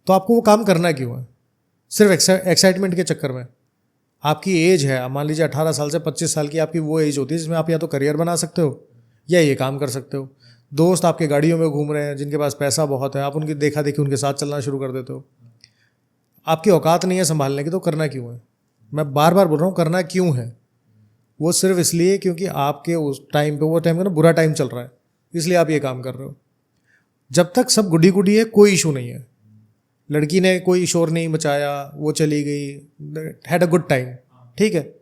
Speaker 2: तो आपको वो काम करना क्यों है? सिर्फ एक्साइटमेंट के चक्कर में। आपकी एज है, मान लीजिए 18 साल से 25 साल की आपकी वो एज होती है जिसमें आप या तो करियर बना सकते हो या ये काम कर सकते हो। दोस्त आपके गाड़ियों में घूम रहे हैं जिनके पास पैसा बहुत है, आप उनकी देखा देखी उनके साथ चलना शुरू कर देते हो। आपकी औकात नहीं है संभालने की, तो करना क्यों है? मैं बार बार बोल रहा हूँ, करना क्यों है? वो सिर्फ इसलिए क्योंकि आपके उस टाइम पे, वो टाइम पे ना बुरा टाइम चल रहा है, इसलिए आप ये काम कर रहे हो। जब तक सब गुडी गुडी है, कोई इशू नहीं है। लड़की ने कोई शोर नहीं मचाया, वो चली गई, हैड अ गुड टाइम, ठीक है।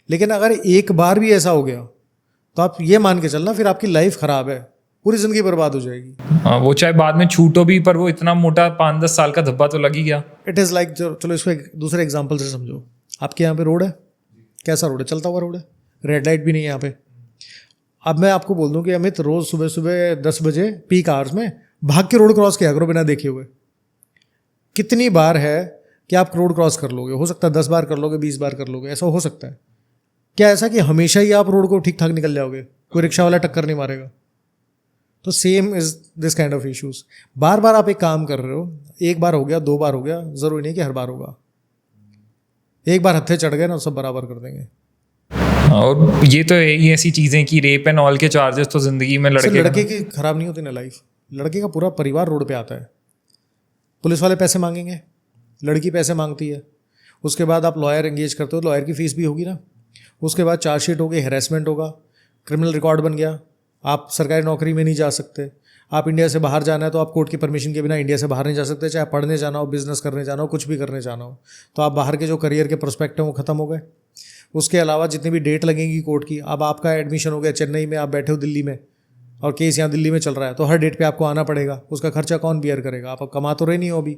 Speaker 2: लेकिन अगर एक बार भी ऐसा हो गया तो आप ये मान के चलना फिर आपकी लाइफ खराब है, पूरी जिंदगी बर्बाद हो जाएगी।
Speaker 1: वो चाहे बाद में छूटो भी, पर वो इतना मोटा 5-10 साल का धब्बा तो लग ही गया।
Speaker 2: इट इज़ लाइक, चलो इसको एक दूसरे एग्जाम्पल से समझो। आपके यहाँ पे रोड है, कैसा रोड है? चलता हुआ रोड है, रेड लाइट भी नहीं है यहाँ पे। अब मैं आपको बोल दूँ कि अमित रोज़ सुबह सुबह 10 बजे पीक आवर्स में भाग के रोड क्रॉस किया करो बिना देखे हुए। कितनी बार है कि आप रोड क्रॉस कर लोगे? हो सकता है 10 बार कर लोगे, 20 बार कर लोगे, ऐसा हो सकता है। क्या ऐसा कि हमेशा ही आप रोड को ठीक ठाक निकल जाओगे? कोई रिक्शा वाला टक्कर नहीं मारेगा। तो same is this kind of issues. बार बार आप एक काम कर रहे हो, एक बार हो गया, 2 बार हो गया, जरूरी नहीं कि हर बार होगा। एक बार हत्थे चढ़ गए ना, सब बराबर कर देंगे।
Speaker 1: और ये तो है ही ऐसी चीजें कि रेप एंड ऑल के चार्जेस तो जिंदगी में
Speaker 2: लड़के की खराब नहीं होती ना लाइफ, लड़के का पूरा परिवार रोड पे आता है। पुलिस वाले पैसे मांगेंगे, लड़की पैसे मांगती है, उसके बाद आप लॉयर एंगेज करते हो, लॉयर की फीस भी होगी ना, उसके बाद चार्जशीट होगी, हैरेसमेंट होगा, क्रिमिनल रिकॉर्ड बन गया, आप सरकारी नौकरी में नहीं जा सकते, आप इंडिया से बाहर जाना है तो आप कोर्ट की परमिशन के बिना इंडिया से बाहर नहीं जा सकते, चाहे पढ़ने जाना हो, बिजनेस करने जाना हो, कुछ भी करने जाना हो, तो आप बाहर के जो करियर के प्रोस्पेक्ट हैं वो खत्म हो गए। उसके अलावा जितनी भी डेट लगेंगी कोर्ट की, अब आपका एडमिशन हो गया चेन्नई में, आप बैठे हो दिल्ली में और केस यहाँ दिल्ली में चल रहा है, तो हर डेट पे आपको आना पड़ेगा। उसका खर्चा कौन बियर करेगा? आप कमा तो रहे नहीं हो अभी।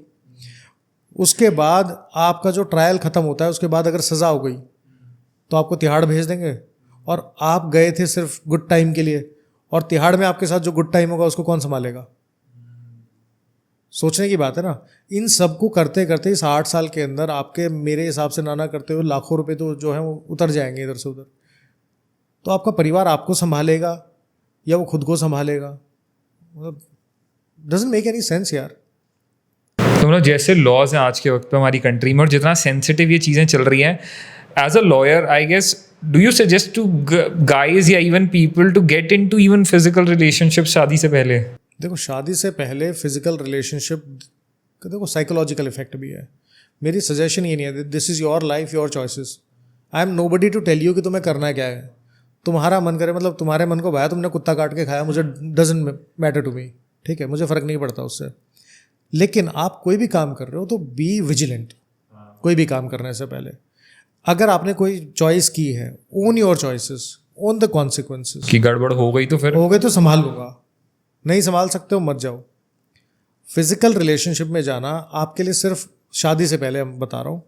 Speaker 2: उसके बाद आपका जो ट्रायल खत्म होता है, उसके बाद अगर सज़ा हो गई तो आपको तिहाड़ भेज देंगे, और आप गए थे सिर्फ गुड टाइम के लिए, और तिहाड़ में आपके साथ जो गुड टाइम होगा उसको कौन संभालेगा? सोचने की बात है ना। इन सब को करते करते इस 8 साल के अंदर आपके, मेरे हिसाब से नाना करते हुए, लाखों रुपए तो जो है वो उतर जाएंगे इधर से उधर। तो आपका परिवार आपको संभालेगा या वो खुद को संभालेगा? मतलब डजंट मेक एनी सेंस यार।
Speaker 1: तो मतलब जैसे लॉज हैं आज के वक्त पे हमारी कंट्री में, और जितना सेंसिटिव ये चीज़ें चल रही हैं, as a lawyer I guess do you suggest to guys या even people to get into even physical relationship शादी से पहले?
Speaker 2: देखो, शादी से पहले फिजिकल रिलेशनशिप का देखो साइकोलॉजिकल इफेक्ट भी है। मेरी सजेशन ये नहीं है, this is your life, your choices. I am nobody to tell you कि तुम्हें करना क्या है। तुम्हारा मन करे, मतलब तुम्हारे मन को भाया, तुमने कुत्ता काट के खाया, मुझे डजंट मैटर टू मी, ठीक है, मुझे फ़र्क नहीं पड़ता उससे। लेकिन आप कोई भी काम कर रहे हो तो बी विजिलेंट। कोई भी काम करने से पहले अगर आपने कोई चॉइस की है, own your choices, own the consequences.
Speaker 1: कि गड़बड़ हो गई तो फिर
Speaker 2: हो गए तो संभाल लूँगा, नहीं संभाल सकते हो मत जाओ। फिजिकल रिलेशनशिप में जाना आपके लिए सिर्फ शादी से पहले, मैं बता रहा हूँ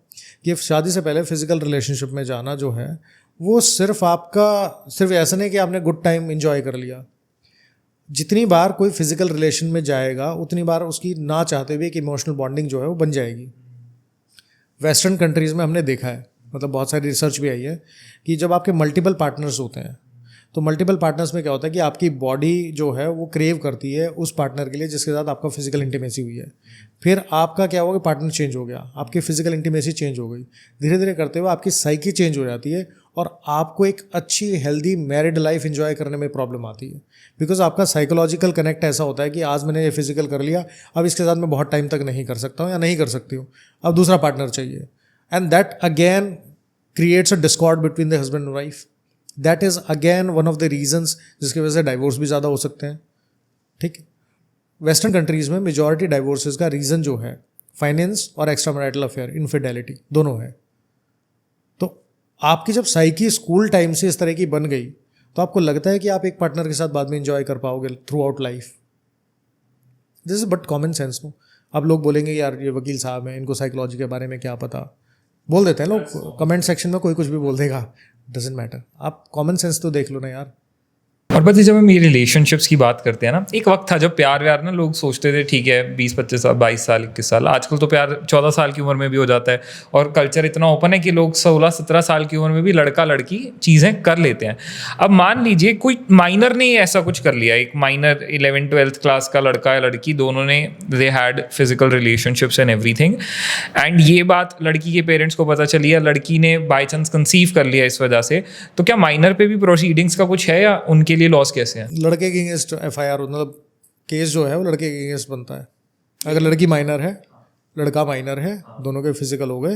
Speaker 2: कि शादी से पहले फिजिकल रिलेशनशिप में जाना जो है वो सिर्फ आपका, सिर्फ ऐसा नहीं कि आपने गुड टाइम एंजॉय कर लिया। जितनी बार कोई फिजिकल रिलेशन में जाएगा उतनी बार उसकी ना चाहते हुए एक इमोशनल बॉन्डिंग जो है वो बन जाएगी। वेस्टर्न कंट्रीज़ में हमने देखा है, मतलब बहुत सारी रिसर्च भी आई है कि जब आपके मल्टीपल पार्टनर्स होते हैं तो मल्टीपल पार्टनर्स में क्या होता है कि आपकी बॉडी जो है वो क्रेव करती है उस पार्टनर के लिए जिसके साथ आपका फिजिकल इंटीमेसी हुई है। फिर आपका क्या होगा, पार्टनर चेंज हो गया, आपकी फिजिकल इंटीमेसी चेंज हो गई, धीरे धीरे करते हुए आपकी साइकी चेंज हो जाती है और आपको एक अच्छी हेल्दी मैरिड लाइफ एंजॉय करने में प्रॉब्लम आती है। बिकॉज आपका साइकोलॉजिकल कनेक्ट ऐसा होता है कि आज मैंने ये फिजिकल कर लिया, अब इसके साथ मैं बहुत टाइम तक नहीं कर सकता हूँ या नहीं कर सकती हूँ, अब दूसरा पार्टनर चाहिए। And that again creates a discord between the husband and wife. That is again one of the reasons जिसकी वजह से डाइवोर्स भी ज़्यादा हो सकते हैं। ठीक है, वेस्टर्न कंट्रीज़ में मेजॉरिटी डाइवोर्सेस का रीज़न जो है फाइनेंस और एक्स्ट्रा मैरिटल अफेयर, इनफिडेलिटी, दोनों है। तो आपकी जब साइकी स्कूल टाइम से इस तरह की बन गई तो आपको लगता है कि आप एक पार्टनर के साथ बाद में एंजॉय कर पाओगे throughout life. This is but common sense. No, अब लोग बोलेंगे यार ये वकील साहब हैं, इनको साइकोलॉजी के बारे में क्या पता, बोल देते हैं लोग कमेंट सेक्शन में, कोई कुछ भी बोल देगा, डजेंट मैटर। आप कॉमन सेंस तो देख लो ना यार।
Speaker 1: और पता है जब हम ये रिलेशनशिप्स की बात करते हैं ना, एक वक्त था जब प्यार व्यार ना लोग सोचते थे ठीक है 20-25 साल 22 साल 21 साल, आजकल तो प्यार 14 साल की उम्र में भी हो जाता है और कल्चर इतना ओपन है कि लोग 16-17 साल की उम्र में भी लड़का लड़की चीज़ें कर लेते हैं। अब मान लीजिए कोई माइनर ने ऐसा कुछ कर लिया, एक माइनर 11th-12th क्लास का लड़का या लड़की, दोनों ने they had physical relationships and everything, and ये बात लड़की के पेरेंट्स को पता चली या लड़की ने बाई चांस कंसीव कर लिया इस वजह से, तो क्या माइनर पे भी प्रोसीडिंग्स का कुछ है या उनके लिए लॉस कैसे हैं?
Speaker 2: लड़के के अगेंस्ट FIR मतलब केस जो है वो लड़के के अगेंस्ट बनता है। अगर लड़की माइनर है, लड़का माइनर है, दोनों के फिजिकल हो गए,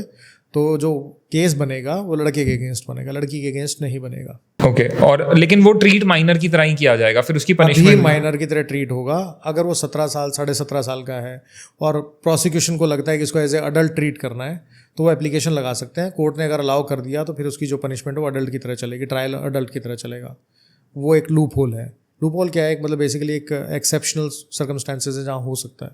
Speaker 2: तो जो केस बनेगा वो लड़के के अगेंस्ट बनेगा, लड़की के अगेंस्ट नहीं बनेगा।
Speaker 1: ओके और लेकिन वो ट्रीट माइनर की तरह ही किया जाएगा, फिर उसकी पनिशमेंट
Speaker 2: माइनर की तरह ट्रीट होगा। अगर वो 17 साल 17.5 साल का है और प्रोसिक्यूशन को लगता है कि इसको एज ए अडल्ट ट्रीट करना है, तो वो एप्लीकेशन लगा सकते हैं। कोर्ट ने अगर अलाउ कर दिया तो फिर उसकी जो पनिशमेंट है वो अडल्ट की तरह चलेगी, ट्रायल अडल्ट की तरह चलेगा। वो एक लूप होल है। लूप होल क्या है? मतलब बेसिकली एक एक्सेप्शनल सर्कमस्टांसेस है जहाँ हो सकता है।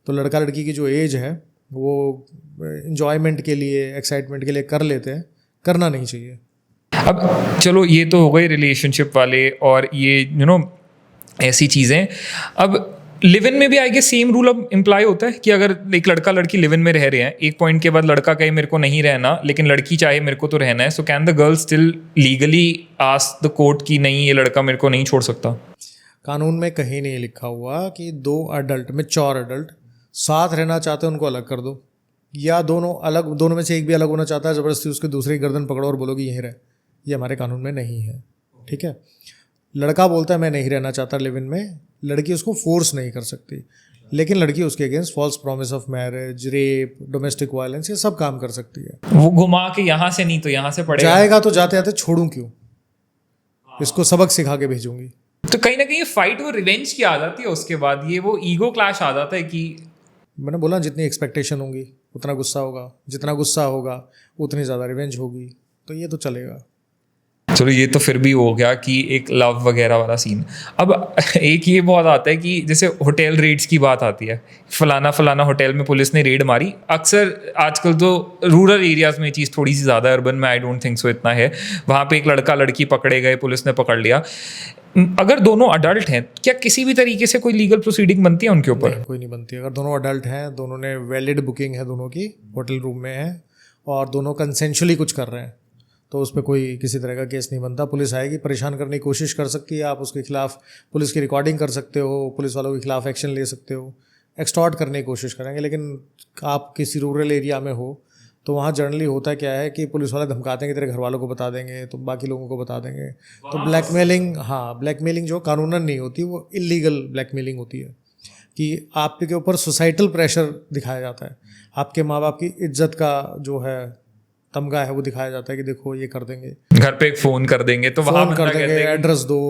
Speaker 2: तो लड़का लड़की की जो एज है वो इन्जॉयमेंट के लिए, एक्साइटमेंट के लिए कर लेते हैं, करना नहीं चाहिए।
Speaker 1: अब चलो ये तो हो गए रिलेशनशिप वाले और ये ऐसी चीज़ें। अब लिव इन में भी आई गेस सेम रूल अब इम्प्लाई होता है कि अगर एक लड़का लड़की लिव इन में रह रहे हैं, एक पॉइंट के बाद लड़का कहे मेरे को नहीं रहना लेकिन लड़की चाहे मेरे को तो रहना है, so can the girl still legally ask the court कि नहीं ये लड़का मेरे को नहीं छोड़ सकता?
Speaker 2: कानून में कहीं नहीं लिखा हुआ कि 2 अडल्ट मैच्योर अडल्ट साथ रहना चाहते हैं उनको अलग कर दो, या दोनों में से एक भी अलग होना चाहता है ज़बरदस्ती उसके दूसरे की गर्दन पकड़ो और बोलो कि यहीं रहे। ये हमारे कानून में नहीं है, ठीक है। लड़का बोलता है मैं नहीं रहना चाहता लिव इन में, लड़की उसको फोर्स नहीं कर सकती, लेकिन लड़की उसके against false promise of marriage, rape, domestic violence, ये सब काम कर सकती है।
Speaker 1: वो घुमा के यहाँ से नहीं तो यहाँ से पड़ेगा,
Speaker 2: जाएगा तो जाते जाते छोड़ूं क्यों, इसको सबक सिखा के भेजूंगी।
Speaker 1: तो कहीं ना कहीं ये फाइट वो रिवेंज की आ जाती है, उसके बाद ये वो ईगो क्लैश आ जाता है कि
Speaker 2: मैंने बोला जितनी एक्सपेक्टेशन होगी उतना गुस्सा होगा, जितना गुस्सा होगा उतनी ज़्यादा रिवेंज होगी, तो ये तो चलेगा।
Speaker 1: चलो ये तो फिर भी हो गया कि एक लव वगैरह वाला सीन। अब एक ये बहुत आता है कि जैसे होटल रेड्स की बात आती है, फलाना फलाना होटल में पुलिस ने रेड मारी। अक्सर आजकल तो रूरल एरियाज़ में ये चीज़ थोड़ी सी ज़्यादा, अर्बन में आई डोंट थिंक सो इतना है। वहाँ पे एक लड़का लड़की पकड़े गए, पुलिस ने पकड़ लिया। अगर दोनों अडल्ट हैं क्या किसी भी तरीके से कोई लीगल प्रोसीडिंग बनती है उनके ऊपर?
Speaker 2: कोई नहीं बनती। अगर दोनों अडल्ट हैं, दोनों ने वैलिड बुकिंग है, दोनों की होटल रूम में है और दोनों कंसेंशुअली कुछ कर रहे हैं, तो उस पर कोई किसी तरह का केस नहीं बनता। पुलिस आएगी, परेशान करने की कोशिश कर सकती है, आप उसके खिलाफ पुलिस की रिकॉर्डिंग कर सकते हो, पुलिस वालों के खिलाफ एक्शन ले सकते हो, एक्सटॉर्ट करने की कोशिश करेंगे। लेकिन आप किसी रूरल एरिया में हो तो वहाँ जनरली होता क्या है कि पुलिस वाले धमकाते हैं कि तेरे घर वालों को बता देंगे, तो बाकी लोगों को बता देंगे। तो ब्लैकमेलिंग, हाँ ब्लैकमेलिंग जो कानूनन नहीं होती, वो इलीगल ब्लैकमेलिंग होती है कि आपके ऊपर सोसाइटल प्रेशर दिखाया जाता है, आपके माँ बाप की इज्जत का जो है तमगा है वो दिखाया जाता है कि देखो ये कर देंगे,
Speaker 1: घर पे एक फ़ोन कर देंगे तो वहाँ
Speaker 2: फ़ोन कर देंगे, एड्रेस दो,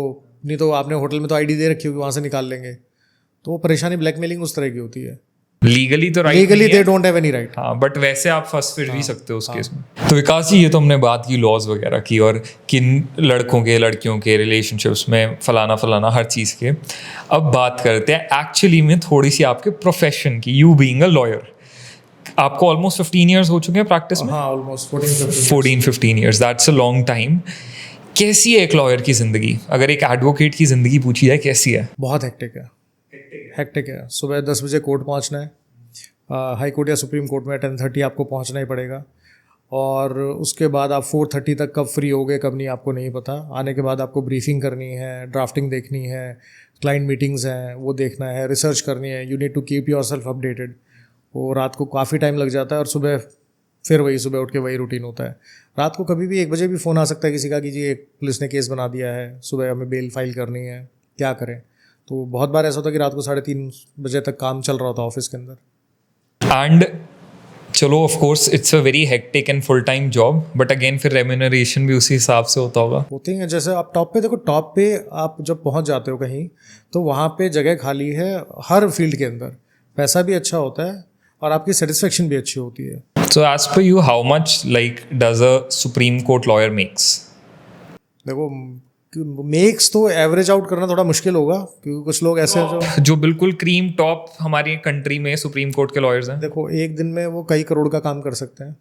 Speaker 2: नहीं तो आपने होटल में तो ID दे रखी होगी, वहाँ से निकाल लेंगे। तो वो परेशानी ब्लैकमेलिंग उस तरह की होती है।
Speaker 1: लीगली तो right,
Speaker 2: legally they don't have any right.
Speaker 1: हाँ, बट वैसे आप फंस फिर भी सकते हो उस केस में। तो विकास जी, ये तो हमने बात की लॉज वगैरह की और किन लड़कों के लड़कियों के रिलेशनशिप्स में फलाना फलाना हर चीज़ के। अब बात करते हैं एक्चुअली में थोड़ी सी आपके प्रोफेशन की। यू बीइंग अ लॉयर, आपको ऑलमोस्ट 15 ईयर्स हो चुके हैं प्रैक्टिस में?
Speaker 2: हाँ, almost 14-15
Speaker 1: years, that's a long time. कैसी है एक लॉयर की ज़िंदगी? अगर एक एडवोकेट की ज़िंदगी पूछी जाए कैसी है?
Speaker 2: बहुत हेक्टिक है। सुबह 10 बजे कोर्ट पहुंचना है, हाई कोर्ट या सुप्रीम कोर्ट में 10:30 आपको पहुंचना ही पड़ेगा, और उसके बाद आप 4:30 तक कब फ्री होगे कब नहीं आपको नहीं पता। आने के बाद आपको ब्रीफिंग करनी है, ड्राफ्टिंग देखनी है, क्लाइंट मीटिंग्स हैं वो देखना है, रिसर्च करनी है। You need to keep yourself updated. वो रात को काफ़ी टाइम लग जाता है और सुबह फिर सुबह उठ के वही रूटीन होता है। रात को कभी भी 1 बजे भी फ़ोन आ सकता है किसी का कि जी एक पुलिस ने केस बना दिया है, सुबह हमें बेल फाइल करनी है, क्या करें। तो बहुत बार ऐसा होता है कि रात को 3:30 बजे तक काम चल रहा होता है ऑफिस के अंदर।
Speaker 1: एंड चलो of course it's a very hectic and full time job, but again फिर रेम्यूनरेशन भी उसी हिसाब से होता होगा।
Speaker 2: होती हैं, जैसे आप टॉप पे देखो, टॉप पे आप जब पहुंच जाते हो कहीं तो वहाँ पे जगह खाली है हर फील्ड के अंदर, पैसा भी अच्छा होता है और आपकी सेटिस्फेक्शन भी अच्छी होती है।
Speaker 1: So as per you, how much like does a Supreme Court lawyer makes?
Speaker 2: देखो मेक्स तो एवरेज आउट करना थोड़ा मुश्किल होगा, क्योंकि कुछ लोग ऐसे हैं
Speaker 1: जो बिल्कुल क्रीम टॉप हमारी कंट्री में सुप्रीम कोर्ट के लॉयर्स हैं।
Speaker 2: देखो एक दिन में वो कई करोड़ का काम कर सकते हैं,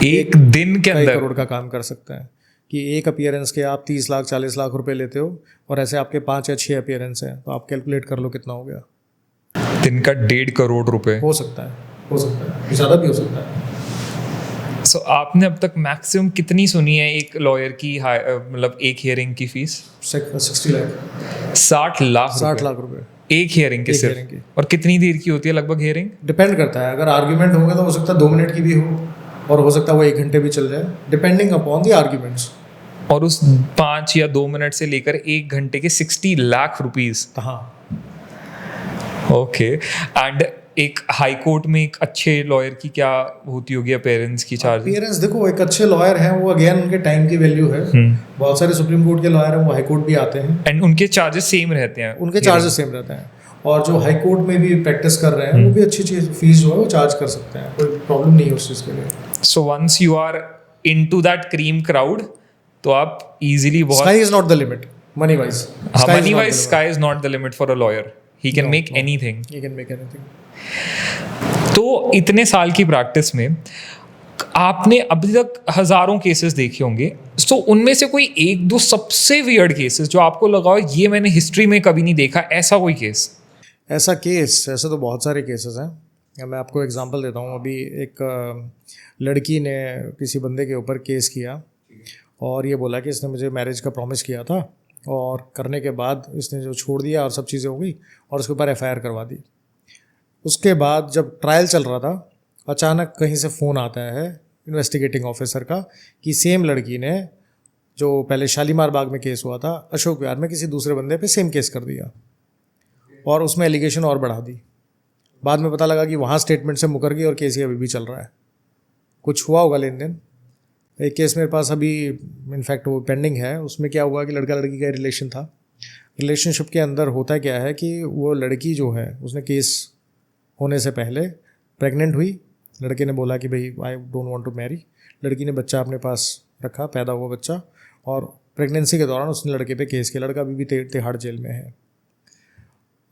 Speaker 1: एक दिन के
Speaker 2: कई
Speaker 1: अंदर
Speaker 2: करोड़ का काम कर सकते हैं। कि एक अपीयरेंस के आप 30 लाख 40 लाख रुपए लेते हो और ऐसे आपके 5 या 6 अपीयरेंस हैं, तो आप कैलकुलेट कर लो कितना हो गया।
Speaker 1: दिन का 1.5 करोड़ रुपए।
Speaker 2: हो सकता है, ज़्यादा भी हो सकता है।
Speaker 1: सो आपने अब तक मैक्सिमम कितनी सुनी है एक लॉयर की मतलब एक हियरिंग की फीस?
Speaker 2: 60 लाख
Speaker 1: 60 लाख
Speaker 2: 60 लाख रुपए
Speaker 1: एक हियरिंग के
Speaker 2: एक
Speaker 1: सिर्फ?
Speaker 2: hearing की।
Speaker 1: और कितनी देर की होती है लगभग हियरिंग?
Speaker 2: डिपेंड करता है, अगर आर्ग्यूमेंट होंगे तो हो सकता है 2 मिनट की भी हो और हो सकता है वो 1 घंटे भी चल जाए, डिपेंडिंग अपॉन द आर्ग्यूमेंट्स।
Speaker 1: और उस 5 या 2 मिनट से लेकर 1 घंटे के 60 लाख रुपीस।
Speaker 2: हाँ,
Speaker 1: ओके। एंड एक हाई कोर्ट में एक अच्छे लॉयर की क्या होती होगी अपीयरेंस की चार्ज?
Speaker 2: अपीयरेंस देखो, एक अच्छे लॉयर हैं वो अगेन उनके टाइम की वैल्यू है। बहुत सारे सुप्रीम कोर्ट के लॉयर हैं वो हाई कोर्ट भी आते हैं,
Speaker 1: एंड उनके चार्जेस सेम रहते हैं?
Speaker 2: उनके चार्जेस सेम रहते हैं। और जो हाई कोर्ट में भी प्रैक्टिस कर रहे हैं वो भी अच्छी चीज फीस जो है वो चार्ज कर सकते हैं, कोई प्रॉब्लम नहीं है उस चीज़ के लिए।
Speaker 1: So once you are into that cream crowd तो आप इजीली बहुत
Speaker 2: sky is not the limit money wise.
Speaker 1: Money wise sky is not the limit for a lawyer, he can make anything.
Speaker 2: You can make anything.
Speaker 1: तो इतने साल की प्रैक्टिस में आपने अभी तक हजारों केसेस देखे होंगे, तो उनमें से कोई एक दो सबसे वियर्ड केसेस जो आपको लगा हो ये मैंने हिस्ट्री में कभी नहीं देखा, ऐसा कोई केस?
Speaker 2: ऐसे तो बहुत सारे केसेस हैं। मैं आपको एग्जांपल देता हूँ। अभी एक लड़की ने किसी बंदे के ऊपर केस किया और ये बोला कि इसने मुझे मैरिज का प्रॉमिस किया था और करने के बाद इसने जो छोड़ दिया और सब चीज़ें हो गई और उसके ऊपर FIR करवा दी। उसके बाद जब ट्रायल चल रहा था अचानक कहीं से फ़ोन आता है इन्वेस्टिगेटिंग ऑफिसर का कि सेम लड़की ने जो पहले शालीमार बाग में केस हुआ था अशोक विहार में किसी दूसरे बंदे पे सेम केस कर दिया और उसमें एलिगेशन और बढ़ा दी। बाद में पता लगा कि वहाँ स्टेटमेंट से मुकर गई और केस ये अभी भी चल रहा है। कुछ हुआ होगा लेन देन। एक केस मेरे पास अभी इनफैक्ट वो पेंडिंग है। उसमें क्या हुआ कि लड़का लड़की का रिलेशन था। रिलेशनशिप के अंदर होता क्या है कि वो लड़की जो है उसने केस होने से पहले प्रेग्नेंट हुई। लड़के ने बोला कि भाई I don't want to marry. लड़की ने बच्चा अपने पास रखा, पैदा हुआ बच्चा, और प्रेगनेंसी के दौरान उसने लड़के पे केस किया। लड़का अभी भी तिहाड़ जेल में है।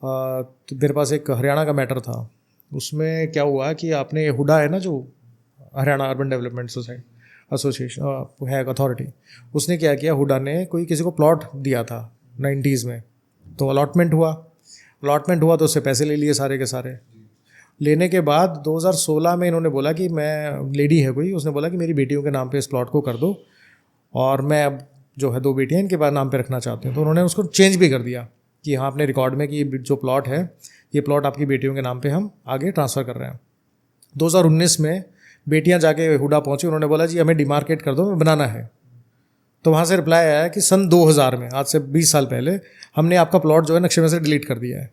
Speaker 2: तो मेरे पास एक हरियाणा का मैटर था। उसमें क्या हुआ कि आपने हुडा है ना, जो Haryana urban development society association है अथॉरिटी, उसने क्या किया, हुडा ने कोई किसी को प्लॉट दिया था 90s में, तो अलॉटमेंट हुआ तो उससे पैसे ले लिए सारे के सारे। लेने के बाद 2016 में इन्होंने बोला कि मैं, लेडी है कोई, उसने बोला कि मेरी बेटियों के नाम पे इस प्लॉट को कर दो और मैं अब जो है 2 बेटियां इनके बाद नाम पे रखना चाहती हूँ। तो उन्होंने उसको चेंज भी कर दिया कि हाँ अपने रिकॉर्ड में कि ये जो प्लॉट है ये प्लॉट आपकी बेटियों के नाम पे हम आगे ट्रांसफ़र कर रहे हैं। 2019 में बेटियां जाके हुडा पहुंची, उन्होंने बोला जी हमें डिमार्केट कर दो, हमें बनाना है। तो वहाँ से रिप्लाई आया कि सन 2000 में, आज से 20 साल पहले, हमने आपका प्लॉट जो है नक्शे में से डिलीट कर दिया है,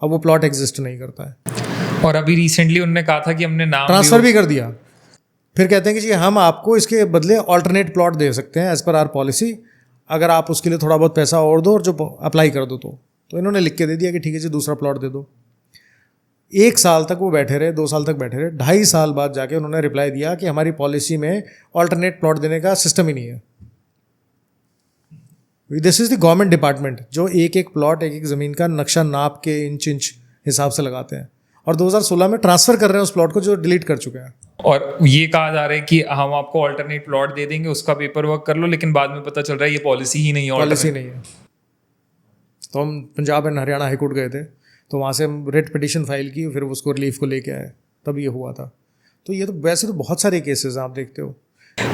Speaker 2: अब वो प्लॉट एग्जिस्ट नहीं करता है।
Speaker 1: और अभी रिसेंटली उन्होंने कहा था कि हमने नाम
Speaker 2: ट्रांसफ़र भी कर दिया। फिर कहते हैं कि जी हम आपको इसके बदले ऑल्टरनेट प्लॉट दे सकते हैं एज़ पर आर पॉलिसी, अगर आप उसके लिए थोड़ा बहुत पैसा और दो और जो अप्लाई कर दो। तो इन्होंने लिख के दे दिया कि ठीक है जी दूसरा प्लॉट दे दो। 1 साल तक वो बैठे रहे, 2 साल तक बैठे रहे। 2.5 साल बाद जाके उन्होंने रिप्लाई दिया कि हमारी पॉलिसी में ऑल्टरनेट प्लॉट देने का सिस्टम ही नहीं है। This is the government department जो एक एक प्लॉट, एक एक ज़मीन का नक्शा नाप के इंच हिसाब से लगाते हैं, और 2016 में ट्रांसफ़र कर रहे हैं उस प्लॉट को जो डिलीट कर चुके हैं।
Speaker 1: और ये कहा जा रहा है कि हम आपको ऑल्टरनेट प्लॉट दे देंगे, उसका पेपर वर्क कर लो, लेकिन बाद में पता चल रहा है ये पॉलिसी ही नहीं है,
Speaker 2: पॉलिसी नहीं है। तो हम Punjab and Haryana high court गए थे, तो वहाँ से हम रेट पिटीशन फाइल की, फिर उसको रिलीफ को लेके आए, तब ये हुआ था। तो ये तो वैसे तो बहुत सारे केसेस आप देखते हो।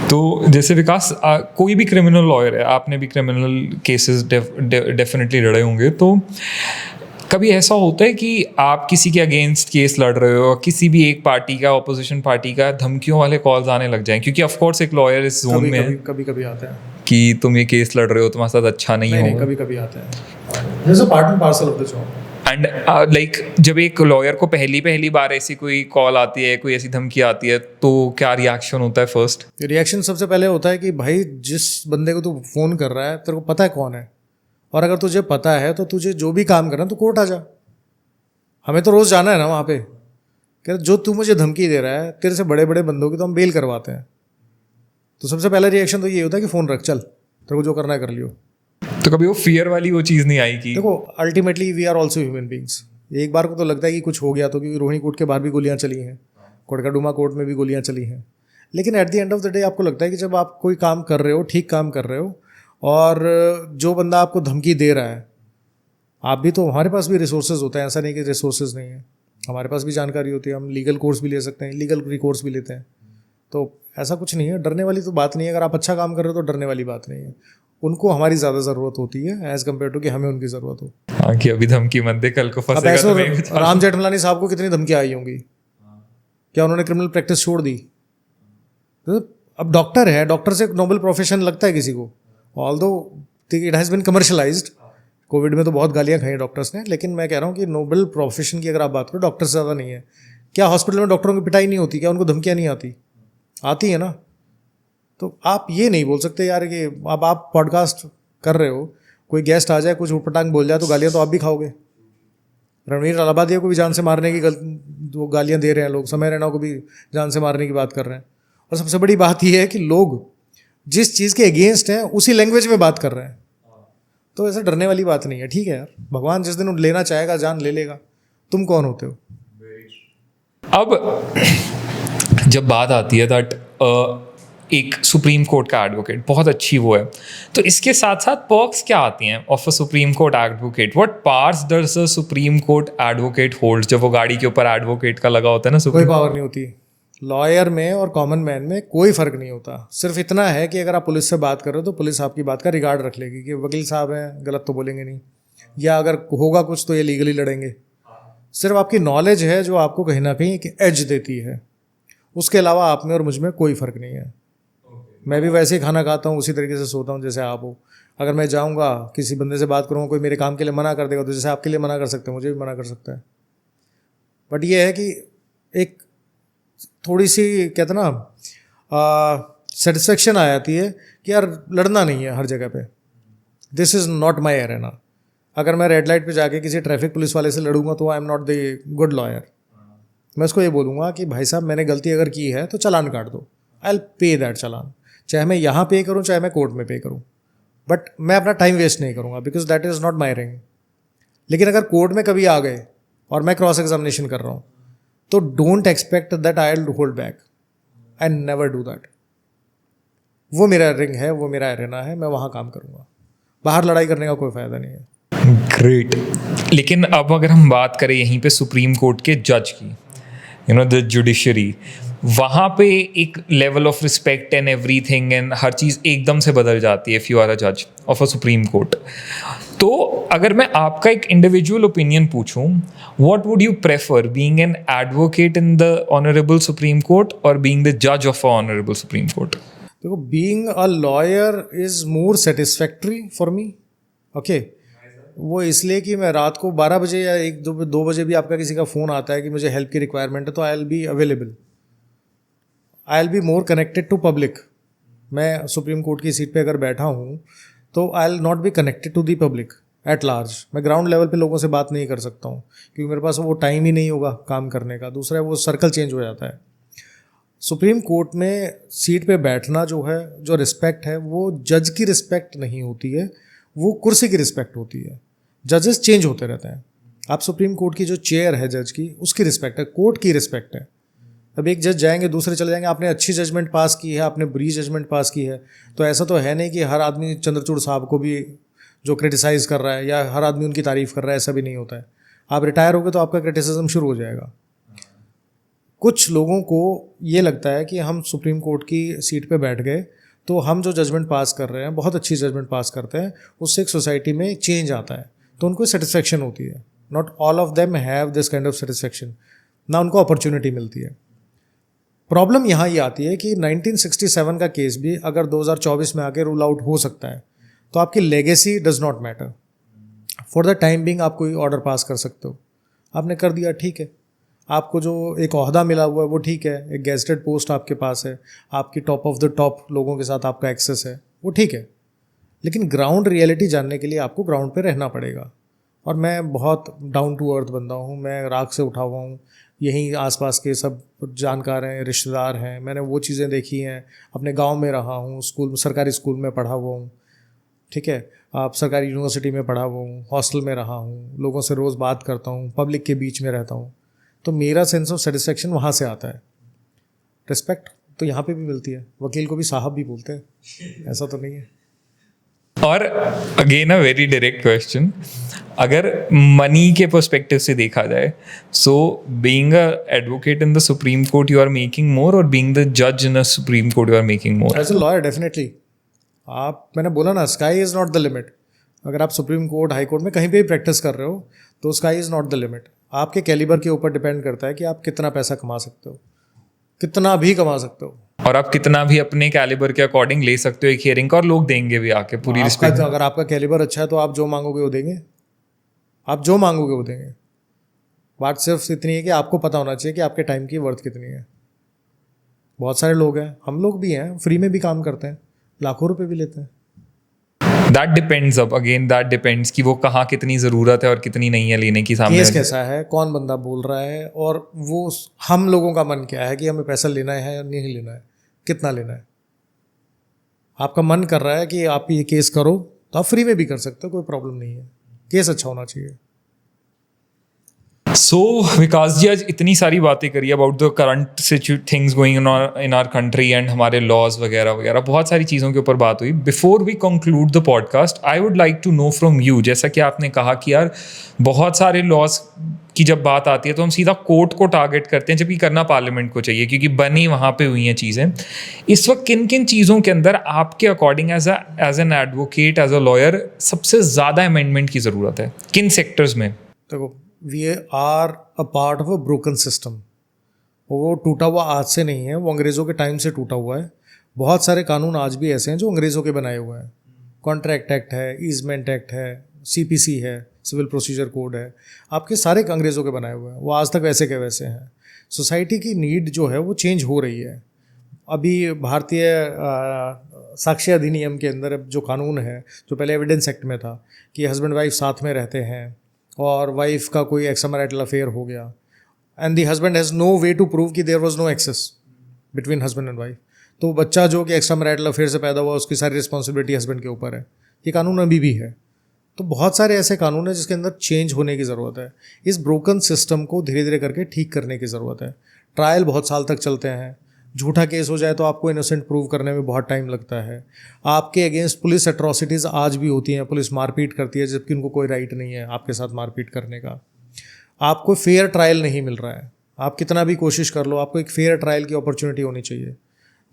Speaker 1: तो जैसे विकास, कोई भी क्रिमिनल लॉयर है, आपने भी क्रिमिनल केसेस डेफिनेटली लड़े होंगे, तो कभी ऐसा होता है कि आप किसी के अगेंस्ट केस लड़ रहे हो, किसी भी एक पार्टी का, ऑपोजिशन पार्टी का, धमकियों वाले कॉल्स आने लग जाएं, क्योंकि ऑफ कोर्स एक लॉयर इस जोन में है
Speaker 2: कभी आता है
Speaker 1: कि तुम ये केस लड़ रहे हो, तुम्हारे साथ अच्छा नहीं होगा।
Speaker 2: कभी आता है। This is a part and parcel of the job.
Speaker 1: And like जब एक लॉयर को पहली बार ऐसी कोई कॉल आती है, कोई ऐसी धमकी आती है, तो क्या रिएक्शन होता है? फर्स्ट
Speaker 2: रिएक्शन सबसे पहले होता है कि भाई जिस बंदे को तू फ़ोन कर रहा है तेरे को पता है कौन है, और अगर तुझे पता है तो तुझे जो भी काम करना तो कोर्ट आ जा। हमें तो रोज़ जाना है ना वहाँ पे। कह जो तू मुझे धमकी दे रहा है, तेरे से बड़े बड़े बंदों की तो हम बेल करवाते हैं। तो सबसे पहला रिएक्शन तो ये होता है कि फ़ोन रख, चल तेरे को जो करना है कर लियो।
Speaker 1: तो कभी वो फियर वाली वो चीज़ नहीं आई कि
Speaker 2: देखो ultimately we are also human beings. एक बार को तो लगता है कि कुछ हो गया, तो क्योंकि रोहिणी कोर्ट के बाहर भी गोलियाँ चली हैं, कोटकाडुमा कोर्ट में भी गोलियाँ चली हैं। लेकिन eight the end of the day आपको लगता है कि जब आप कोई काम कर रहे हो, ठीक काम कर रहे हो, और जो बंदा आपको धमकी दे रहा है, आप भी तो, हमारे पास भी रिसोर्सेज होते हैं, ऐसा नहीं कि रिसोर्सेज नहीं है, हमारे पास भी जानकारी होती है, हम लीगल कोर्स भी ले सकते हैं, लीगल रिकोर्स भी लेते हैं, तो ऐसा कुछ नहीं है, डरने वाली तो बात नहीं है। अगर आप अच्छा काम कर रहे हो तो डरने वाली बात नहीं है। उनको हमारी ज़्यादा ज़रूरत होती है एज़ कम्पेयर टू कि हमें उनकी ज़रूरत हो।
Speaker 1: हाँ कि अभी धमकी मत दे, कल को
Speaker 2: अब
Speaker 1: फंसेगा
Speaker 2: ऐसे
Speaker 1: तो मैं भी
Speaker 2: राम जेठमलानी साहब को कितनी धमकियाँ आई होंगी, क्या उन्होंने क्रिमिनल प्रैक्टिस छोड़ दी? तो अब डॉक्टर है, डॉक्टर से नोबल प्रोफेशन लगता है किसी को, although it has been commercialised. Covid में तो बहुत गालियाँ खाई डॉक्टर्स ने, लेकिन मैं कह रहा हूँ कि नोबल प्रोफेशन की अगर आप बात करो, डॉक्टर से ज़्यादा नहीं है। क्या हॉस्पिटल में डॉक्टरों की पिटाई नहीं होती? क्या उनको धमकियाँ नहीं आती? आती है ना। तो आप ये नहीं बोल सकते यार कि अब आप पॉडकास्ट कर रहे हो, कोई गेस्ट आ जाए, कुछ उटपटांग बोल जाए, तो गालियाँ तो आप भी खाओगे। रणवीर अलाहाबादिया को भी जान से मारने की वो गालियाँ दे रहे हैं लोग, समय रैना को भी जान से मारने की बात कर रहे हैं। और सबसे बड़ी बात यह है कि लोग जिस चीज़ के अगेंस्ट हैं उसी लैंग्वेज में बात कर रहे हैं, तो ऐसा डरने वाली बात नहीं है। ठीक है यार, भगवान जिस दिन लेना चाहेगा जान ले लेगा, तुम कौन होते हो?
Speaker 1: अब जब बात आती है दैट एक सुप्रीम कोर्ट का एडवोकेट बहुत अच्छी वो है, तो इसके साथ साथ पर्क्स क्या आती हैं of a supreme court advocate? What powers does a supreme court advocate hold? जब वो गाड़ी के ऊपर एडवोकेट का लगा होता है ना,
Speaker 2: कोई पावर नहीं होती। लॉयर में और कॉमन मैन में कोई फ़र्क नहीं होता। सिर्फ इतना है कि अगर आप पुलिस से बात कर रहे हो तो पुलिस आपकी बात का रिगार्ड रख लेगी कि वकील साहब हैं, गलत तो बोलेंगे नहीं, या अगर होगा कुछ तो ये लीगली लड़ेंगे। सिर्फ आपकी नॉलेज है जो आपको कहीं ना कहीं एक एज देती है, उसके अलावा आप में और मुझ में कोई फ़र्क नहीं है। मैं भी वैसे ही खाना खाता हूँ, उसी तरीके से सोता हूँ जैसे आप हो। अगर मैं जाऊँगा किसी बंदे से बात करूँगा, कोई मेरे काम के लिए मना कर देगा, तो जैसे आपके लिए मना कर सकते हैं, मुझे भी मना कर सकता है। बट ये है कि एक थोड़ी सी कहते ना सेटिस्फेक्शन आ जाती है कि यार लड़ना नहीं है हर जगह पे, this is not my arena. अगर मैं रेड लाइट पे जाके किसी ट्रैफिक पुलिस वाले से लड़ूंगा तो आई am not the good lawyer. मैं उसको ये बोलूँगा कि भाई साहब मैंने गलती अगर की है तो चालान काट दो, आई विल पे दैट चालान, चाहे मैं यहाँ पे करूँ चाहे मैं कोर्ट में पे करूँ, बट मैं अपना टाइम वेस्ट नहीं करूँगा because that is not my ring. लेकिन अगर कोर्ट में कभी आ गए और मैं क्रॉस एग्जामिनेशन कर रहा हूँ तो don't expect that I will hold back, I never do that. वो मेरा रिंग है, वो मेरा एरेना है, मैं वहाँ काम करूँगा, बाहर लड़ाई करने का कोई फ़ायदा नहीं है।
Speaker 1: ग्रेट। लेकिन अब अगर हम बात करें यहीं पे सुप्रीम कोर्ट के जज की, यू नो द जुडिशरी, वहाँ पे एक level of respect and everything and हर चीज़ एकदम से बदल जाती है इफ़ यू आर अ जज ऑफ अ सुप्रीम कोर्ट। तो अगर मैं आपका एक इंडिविजुअल ओपिनियन पूछूं, what would you prefer, being an advocate in the honourable supreme court और बीइंग द जज of a honourable supreme court?
Speaker 2: देखो, being a lawyer is more satisfactory for me. Okay, वो इसलिए कि मैं रात को 12 बजे या 1-2 बजे भी आपका किसी का फ़ोन आता है कि मुझे हेल्प की रिक्वायरमेंट है, तो I will be available, I will be more connected to public. मैं सुप्रीम कोर्ट की सीट पे अगर बैठा हूँ तो I will not be connected to the public at large. मैं ग्राउंड लेवल पे लोगों से बात नहीं कर सकता हूँ क्योंकि मेरे पास वो टाइम ही नहीं होगा काम करने का। दूसरा है वो सर्कल चेंज हो जाता है। सुप्रीम कोर्ट में सीट पे बैठना जो है, जो रिस्पेक्ट है, वो जज की रिस्पेक्ट नहीं होती है, वो कुर्सी की रिस्पेक्ट होती है। जजेस चेंज होते रहते हैं। आप सुप्रीम कोर्ट की जो चेयर है जज की, उसकी रिस्पेक्ट है, कोर्ट की रिस्पेक्ट है। अब एक जज जाएंगे, दूसरे चले जाएंगे, आपने अच्छी जजमेंट पास की है, आपने बुरी जजमेंट पास की है, तो ऐसा तो है नहीं कि हर आदमी चंद्रचूड़ साहब को भी जो क्रिटिसाइज़ कर रहा है या हर आदमी उनकी तारीफ़ कर रहा है, ऐसा भी नहीं होता है। आप रिटायर हो गए तो आपका क्रिटिसिज्म शुरू हो जाएगा। कुछ लोगों को ये लगता है कि हम सुप्रीम कोर्ट की सीट पे बैठ गए तो हम जो जजमेंट पास कर रहे हैं, बहुत अच्छी जजमेंट पास करते हैं, उससे एक सोसाइटी में चेंज आता है, तो उनको सेटिस्फेक्शन होती है। Not all of them have this kind of satisfaction, ना उनको अपॉर्चुनिटी मिलती है। प्रॉब्लम यहाँ ये आती है कि 1967 का केस भी अगर 2024 में आके रूल आउट हो सकता है तो आपकी legacy does not matter. For the time being आप कोई ऑर्डर पास कर सकते हो, आपने कर दिया, ठीक है। आपको जो एक ओहदा मिला हुआ है वो ठीक है, एक गेस्टेड पोस्ट आपके पास है, आपकी टॉप ऑफ द टॉप लोगों के साथ आपका एक्सेस है, वो ठीक है। लेकिन ग्राउंड रियलिटी जानने के लिए आपको ग्राउंड पे रहना पड़ेगा। और मैं बहुत डाउन टू अर्थ बंदा हूँ, मैं राख से उठा हुआ हूँ, यहीं आसपास के सब जानकार हैं, रिश्तेदार हैं, मैंने वो चीज़ें देखी हैं, अपने गांव में रहा हूँ, स्कूल, सरकारी स्कूल में पढ़ा हुआ हूँ, ठीक है, आप सरकारी यूनिवर्सिटी में पढ़ा हुआ हूँ, हॉस्टल में रहा हूँ, लोगों से रोज़ बात करता हूँ, पब्लिक के बीच में रहता हूँ, तो मेरा सेंस ऑफ सेटिस्फेक्शन वहाँ से आता है। रिस्पेक्ट तो यहाँ पे भी मिलती है, वकील को भी साहब भी बोलते हैं, ऐसा तो नहीं है।
Speaker 1: और again a very direct question, अगर मनी के पर्सपेक्टिव से देखा जाए, so being an advocate in the supreme court you are making more, और बीइंग द जज in a supreme court you are making more?
Speaker 2: As a lawyer definitely. मैंने बोला ना, sky is not the limit. अगर आप सुप्रीम कोर्ट, हाई कोर्ट में कहीं पे भी प्रैक्टिस कर रहे हो तो sky is not the limit. आपके कैलिबर के ऊपर डिपेंड करता है कि आप कितना पैसा कमा सकते हो, कितना भी कमा सकते हो।
Speaker 1: और आप कितना भी अपने कैलिबर के अकॉर्डिंग ले सकते हो एक हियरिंग का, और लोग देंगे भी आके पूरी रिस्पेक्ट।
Speaker 2: अगर आपका कैलिबर अच्छा है तो आप जो मांगोगे वो देंगे, आप जो मांगोगे वो देंगे। बात सिर्फ इतनी है कि आपको पता होना चाहिए कि आपके टाइम की वर्थ कितनी है। बहुत सारे लोग हैं, हम लोग भी हैं, फ्री में भी काम करते हैं, लाखों रुपए भी लेते हैं।
Speaker 1: दैट डिपेंड्स, अब अगेन दैट डिपेंड्स कि वो कहाँ कितनी ज़रूरत है और कितनी नहीं है लेने की सामने।
Speaker 2: केस कैसा है, कौन बंदा बोल रहा है, और वो हम लोगों का मन क्या है कि हमें पैसा लेना है या नहीं लेना है, कितना लेना है। आपका मन कर रहा है कि आप ये केस करो तो आप फ्री में भी कर सकते हो, कोई प्रॉब्लम नहीं है। केस अच्छा होना चाहिए।
Speaker 1: सो विकास जी, आज इतनी सारी बातें करी about the current things going in our country and हमारे लॉज वगैरह वगैरह, बहुत सारी चीज़ों के ऊपर बात हुई। Before we conclude the podcast, I would like to know from you, जैसा कि आपने कहा कि यार बहुत सारे लॉज की जब बात आती है तो हम सीधा कोर्ट को टारगेट करते हैं, जबकि करना पार्लियामेंट को चाहिए क्योंकि बनी वहाँ पे हुई हैं चीज़ें। इस वक्त किन किन चीज़ों के अंदर आपके according as an advocate, as a lawyer, सबसे ज़्यादा अमेंडमेंट की ज़रूरत है? किन सेक्टर्स में?
Speaker 2: देखो, we are a part of a broken system. वो टूटा हुआ आज से नहीं है, वो अंग्रेज़ों के टाइम से टूटा हुआ है। बहुत सारे कानून आज भी ऐसे हैं जो अंग्रेज़ों के बनाए हुए हैं। कॉन्ट्रैक्ट एक्ट है, ईजमेंट एक्ट है, सीपीसी है, सिविल प्रोसीजर कोड है, आपके सारे अंग्रेज़ों के बनाए हुए हैं। वो आज तक वैसे के वैसे हैं। सोसाइटी की नीड जो है वो चेंज हो रही है। अभी भारतीय साक्ष्य अधिनियम के अंदर जो कानून है, जो पहले एविडेंस एक्ट में था कि हस्बैंड वाइफ साथ में रहते हैं और वाइफ का कोई एक्स्ट्रामैरिटल अफेयर हो गया and the husband has no way to prove कि there was no access between husband and wife, तो बच्चा जो कि एक्स्ट्रामैरिटल अफेयर से पैदा हुआ उसकी सारी रिस्पॉन्सिबिलिटी हस्बैंड के ऊपर है। ये कानून अभी भी है। तो बहुत सारे ऐसे कानून हैं जिसके अंदर चेंज होने की ज़रूरत है। इस ब्रोकन सिस्टम को धीरे धीरे करके ठीक करने की ज़रूरत है। ट्रायल बहुत साल तक चलते हैं। झूठा केस हो जाए तो आपको इनोसेंट प्रूव करने में बहुत टाइम लगता है। आपके अगेंस्ट पुलिस एट्रॉसिटीज़ आज भी होती हैं, पुलिस मारपीट करती है जबकि उनको कोई राइट नहीं है आपके साथ मारपीट करने का। आपको फेयर ट्रायल नहीं मिल रहा है। आप कितना भी कोशिश कर लो, आपको एक फेयर ट्रायल की अपॉर्चुनिटी होनी चाहिए।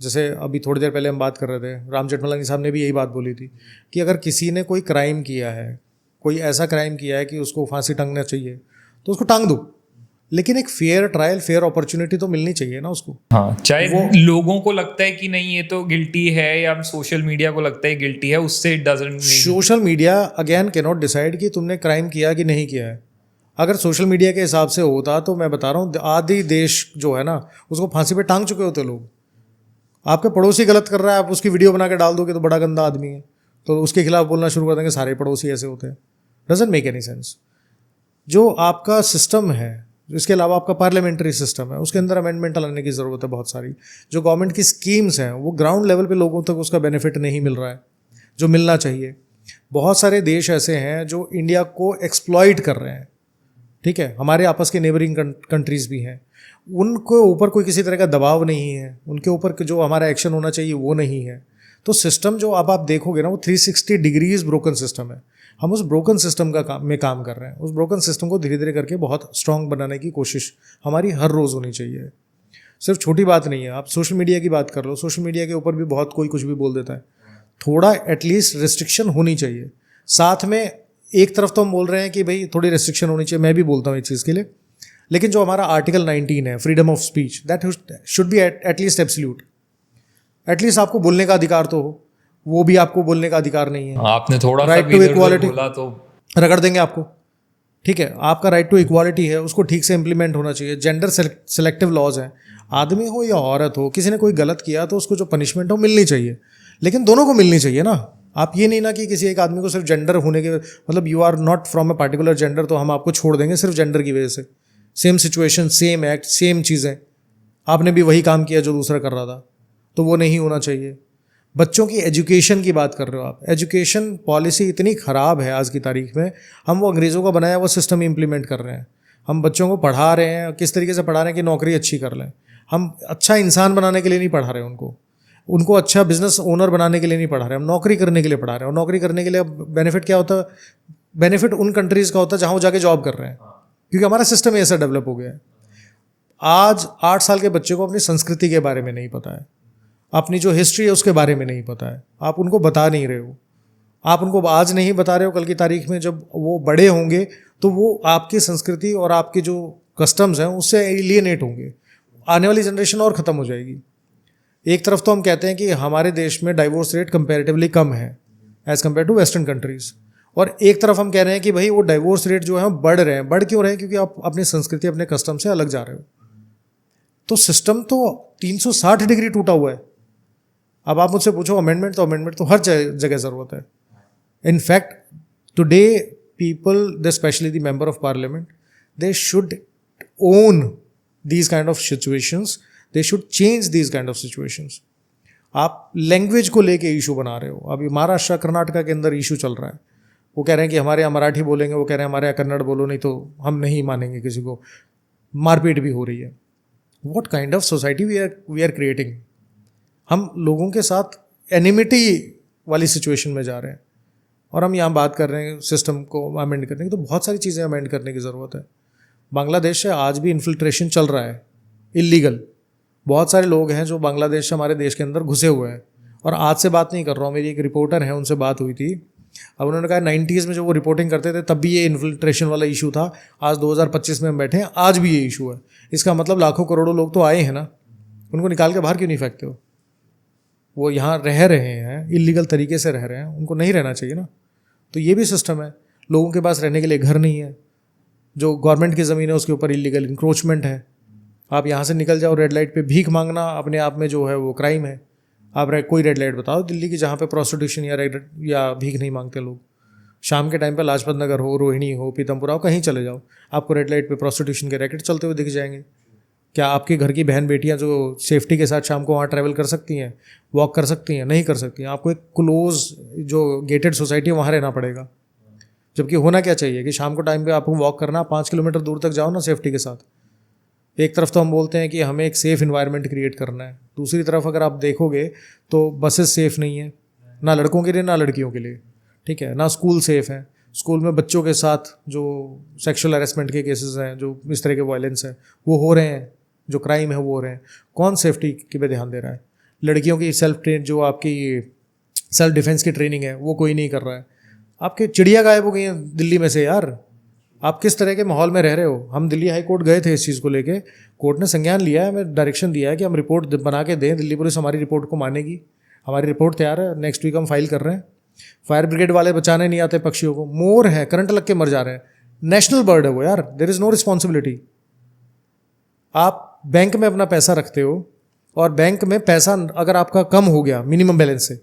Speaker 2: जैसे अभी थोड़ी देर पहले हम बात कर रहे थे, राम जेठमलानी साहब ने भी यही बात बोली थी कि अगर किसी ने कोई क्राइम किया है, कोई ऐसा क्राइम किया है कि उसको फांसी टांगना चाहिए तो उसको टांग दो, लेकिन एक फेयर ट्रायल, फेयर अपॉर्चुनिटी तो मिलनी चाहिए ना उसको।
Speaker 1: हाँ, चाहे लोगों को लगता है कि नहीं ये तो गिल्टी है या सोशल मीडिया को लगता है गिल्टी है, उससे it doesn't mean.
Speaker 2: Social media again can not decide कि तुमने क्राइम किया कि नहीं किया है। अगर सोशल मीडिया के हिसाब से होता तो मैं बता रहा हूँ आधी देश जो है ना उसको फांसी पे टांग चुके होते लोग। आपके पड़ोसी गलत कर रहा है, आप उसकी वीडियो बना के डाल दोगे तो बड़ा गंदा आदमी है तो उसके खिलाफ बोलना शुरू कर देंगे सारे पड़ोसी ऐसे होते हैं। Doesn't make any sense. जो आपका सिस्टम है, इसके अलावा आपका पार्लियामेंट्री सिस्टम है, उसके अंदर अमेंडमेंट लाने की ज़रूरत है बहुत सारी। जो गवर्नमेंट की स्कीम्स हैं वो ग्राउंड लेवल पे लोगों तक उसका बेनिफिट नहीं मिल रहा है जो मिलना चाहिए। बहुत सारे देश ऐसे हैं जो इंडिया को एक्सप्लॉइट कर रहे हैं, ठीक है, हमारे आपस के नेबरिंग कंट्रीज़ भी हैं, उनको ऊपर कोई किसी तरह का दबाव नहीं है, उनके ऊपर जो हमारा एक्शन होना चाहिए वो नहीं है। तो सिस्टम जो अब आप देखोगे ना वो 360 डिग्रीज ब्रोकन सिस्टम है। हम उस ब्रोकन सिस्टम का में काम कर रहे हैं। उस ब्रोकन सिस्टम को धीरे धीरे करके बहुत स्ट्रांग बनाने की कोशिश हमारी हर रोज़ होनी चाहिए। सिर्फ छोटी बात नहीं है। आप सोशल मीडिया की बात कर लो, सोशल मीडिया के ऊपर भी बहुत कोई कुछ भी बोल देता है। थोड़ा एटलीस्ट रिस्ट्रिक्शन होनी चाहिए। साथ में एक तरफ तो हम बोल रहे हैं कि भाई थोड़ी रिस्ट्रिक्शन होनी चाहिए, मैं भी बोलता हूँ इस चीज़ के लिए, लेकिन जो हमारा आर्टिकल 19 है, freedom of speech, that should be at least absolute. At least आपको बोलने का अधिकार तो हो, वो भी आपको बोलने का अधिकार नहीं है।
Speaker 1: आपने थोड़ा
Speaker 2: राइट टू इक्वालिटी
Speaker 1: बोला तो
Speaker 2: रगड़ देंगे आपको, ठीक है। आपका राइट टू इक्वालिटी है, उसको ठीक से इंप्लीमेंट होना चाहिए। जेंडर सेलेक्टिव लॉज हैं, आदमी हो या औरत हो, किसी ने कोई गलत किया तो उसको जो पनिशमेंट हो मिलनी चाहिए, लेकिन दोनों को मिलनी चाहिए ना। आप ये नहीं ना कि किसी एक आदमी को सिर्फ जेंडर होने के मतलब you are not from a particular gender तो हम आपको छोड़ देंगे सिर्फ जेंडर की वजह से। Same situation, same act, same चीज़ें, आपने भी वही काम किया जो दूसरा कर रहा था, तो वो नहीं होना चाहिए। बच्चों की एजुकेशन की बात कर रहे हो आप, एजुकेशन पॉलिसी इतनी ख़राब है आज की तारीख में। हम वो अंग्रेज़ों का बनाया हुआ सिस्टम इम्प्लीमेंट कर रहे हैं। हम बच्चों को पढ़ा रहे हैं, किस तरीके से पढ़ा रहे हैं कि नौकरी अच्छी कर लें। हम अच्छा इंसान बनाने के लिए नहीं पढ़ा रहे उनको अच्छा बिजनेस ओनर बनाने के लिए नहीं पढ़ा रहे, हम नौकरी करने के लिए पढ़ा रहे हैं। और नौकरी करने के लिए बेनिफिट क्या होता है? बेनिफिट उन कंट्रीज़ का होता है जहाँ वो जाके जॉब कर रहे हैं, क्योंकि हमारा सिस्टम ऐसा डेवलप हो गया है। आज 8 साल के बच्चे को अपनी संस्कृति के बारे में नहीं पता है, अपनी जो हिस्ट्री है उसके बारे में नहीं पता है। आप उनको बता नहीं रहे हो, आप उनको आज नहीं बता रहे हो, कल की तारीख में जब वो बड़े होंगे तो वो आपकी संस्कृति और आपके जो कस्टम्स हैं उससे एलियनेट होंगे। आने वाली जनरेशन और ख़त्म हो जाएगी। एक तरफ तो हम कहते हैं कि हमारे देश में डाइवोर्स रेट कंपैरेटिवली कम है as compare to western countries, और एक तरफ हम कह रहे हैं कि भाई वो डाइवोर्स रेट जो है बढ़ रहे हैं। बढ़ क्यों रहे हैं? क्योंकि आप अपनी संस्कृति अपने कस्टम से अलग जा रहे हो। तो सिस्टम तो 360 डिग्री टूटा हुआ है। अब आप मुझसे पूछो अमेंडमेंट तो हर जगह ज़रूरत है। In fact today people, specially the member of parliament, they should own these kind of situations, they should change these kind of situations. आप लैंग्वेज को लेके इशू बना रहे हो। अभी महाराष्ट्र कर्नाटका के अंदर इशू चल रहा है, वो कह रहे हैं कि हमारे यहाँ मराठी बोलेंगे, वो कह रहे हैं हमारे यहाँ कन्नड़ बोलो नहीं तो हम नहीं मानेंगे किसी को। मारपीट भी हो रही है। What kind of society we are creating? हम लोगों के साथ एनिमिटी वाली सिचुएशन में जा रहे हैं, और हम यहाँ बात कर रहे हैं सिस्टम को अमेंड करने की। तो बहुत सारी चीज़ें अमेंड करने की ज़रूरत है। बांग्लादेश से आज भी इन्फिल्ट्रेशन चल रहा है, इलीगल। बहुत सारे लोग हैं जो बांग्लादेश से हमारे देश के अंदर घुसे हुए हैं। और आज से बात नहीं कर रहा हूँ, मेरी एक रिपोर्टर है, उनसे बात हुई थी। अब उन्होंने कहा 90s में जब वो रिपोर्टिंग करते थे तब भी ये इन्फिल्ट्रेशन वाला इशू था। आज 2025 में हम बैठे हैं, आज भी ये इशू है। इसका मतलब लाखों करोड़ों लोग तो आए हैं ना, उनको निकाल के बाहर क्यों नहीं फेंकते हो? वो यहाँ रह रहे हैं, इलीगल तरीके से रह रहे हैं, उनको नहीं रहना चाहिए ना। तो ये भी सिस्टम है। लोगों के पास रहने के लिए घर नहीं है, जो गवर्नमेंट की ज़मीन है उसके ऊपर इलीगल इंक्रोचमेंट है। आप यहाँ से निकल जाओ, रेड लाइट पे भीख मांगना अपने आप में जो है वो क्राइम है। आप कोई रेड लाइट बताओ दिल्ली की जहाँ पे प्रोस्टिट्यूशन या भीख नहीं मांगते लोग। शाम के टाइम पे लाजपत नगर हो, रोहिणी हो, पीतमपुरा हो, कहीं चले जाओ, आपको रेड लाइट पे प्रोस्टिट्यूशन के रैकेट चलते हुए दिख जाएंगे। क्या आपके घर की बहन बेटियाँ जो सेफ्टी के साथ शाम को वहाँ ट्रैवल कर सकती हैं, वॉक कर सकती हैं? नहीं कर सकती हैं। आपको एक क्लोज जो गेटेड सोसाइटी है वहाँ रहना पड़ेगा। जबकि होना क्या चाहिए कि शाम को टाइम पे आपको वॉक करना, 5 किलोमीटर दूर तक जाओ ना सेफ्टी के साथ। एक तरफ तो हम बोलते हैं कि हमें एक सेफ़ इन्वायरमेंट क्रिएट करना है, दूसरी तरफ अगर आप देखोगे तो बसेस सेफ़ नहीं है, ना लड़कों के लिए ना लड़कियों के लिए, ठीक है ना। स्कूल सेफ़ है, स्कूल में बच्चों के साथ जो सेक्सुअल हैरेसमेंट के केसेस हैं, जो इस तरह के वायलेंस है वो हो रहे हैं, जो क्राइम है वो हो रहे हैं। कौन सेफ्टी के पे ध्यान दे रहा है? लड़कियों की जो आपकी सेल्फ डिफेंस की ट्रेनिंग है वो कोई नहीं कर रहा है। आपके चिड़िया गायब हो गई हैं दिल्ली में से यार। आप किस तरह के माहौल में रह रहे हो? हम दिल्ली हाई कोर्ट गए थे इस चीज़ को लेके, कोर्ट ने संज्ञान लिया है, हमें डायरेक्शन दिया है कि हम रिपोर्ट बना के दें। दिल्ली पुलिस हमारी रिपोर्ट को मानेगी, हमारी रिपोर्ट तैयार है, नेक्स्ट वीक हम फाइल कर रहे हैं। फायर ब्रिगेड वाले बचाने नहीं आते पक्षियों को, मोर है करंट लग के मर जा रहे हैं, नेशनल बर्ड है वो यार, देयर इज़ नो रिस्पॉन्सिबिलिटी। आप बैंक में अपना पैसा रखते हो और बैंक में पैसा अगर आपका कम हो गया मिनिमम बैलेंस से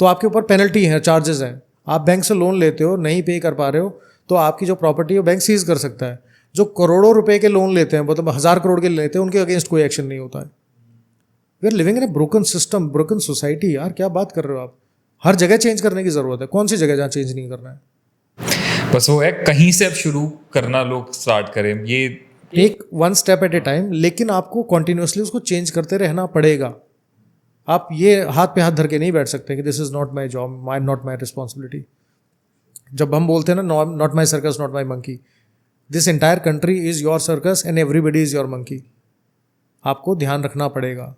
Speaker 2: तो आपके ऊपर पेनल्टी है, चार्जेस हैं। आप बैंक से लोन लेते हो, नहीं पे कर पा रहे हो तो आपकी जो प्रॉपर्टी है बैंक सीज कर सकता है। जो करोड़ों रुपए के लोन लेते हैं, मतलब 1000 करोड़ के लेते हैं, उनके अगेंस्ट कोई एक्शन नहीं होता है। We are living in a broken system, broken society. यार क्या बात कर रहे हो आप? हर जगह चेंज करने की ज़रूरत है। कौन सी जगह जहाँ चेंज नहीं करना है?
Speaker 1: बस वो है कहीं से अब शुरू करना, लोग स्टार्ट करें। ये
Speaker 2: take one step at a time, लेकिन आपको कॉन्टिन्यूसली उसको चेंज करते रहना पड़ेगा। आप ये हाथ पे हाथ धर के नहीं बैठ सकते कि this is not my job, not my responsibility. जब हम बोलते हैं ना not my circus not my monkey, this entire country is your circus and everybody is your monkey. आपको ध्यान रखना पड़ेगा।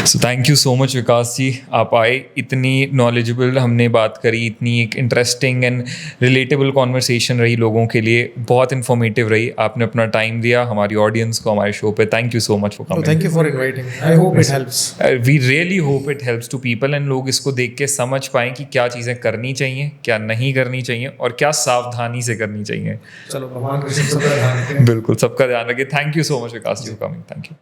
Speaker 1: So thank you so much Vikas ji, आप आए, इतनी नॉलेजेबल हमने बात करी, इतनी एक इंटरेस्टिंग एंड रिलेटेबल कॉन्वर्सेशन रही लोगों के लिए, बहुत इन्फॉर्मेटिव रही। आपने अपना टाइम दिया हमारी ऑडियंस को हमारे शो पे। Thank you so much for coming.
Speaker 2: Thank you for inviting. I hope it helps.
Speaker 1: We really hope it helps to people and लोग इसको देख के समझ पाएँ कि क्या चीज़ें करनी चाहिए, क्या नहीं करनी चाहिए और क्या सावधानी से करनी चाहिए।
Speaker 2: चलो भगवान कृष्ण सबका ध्यान रखें।
Speaker 1: बिल्कुल, सबका ध्यान रखें। Thank you so much Vikas ji for coming. Thank you.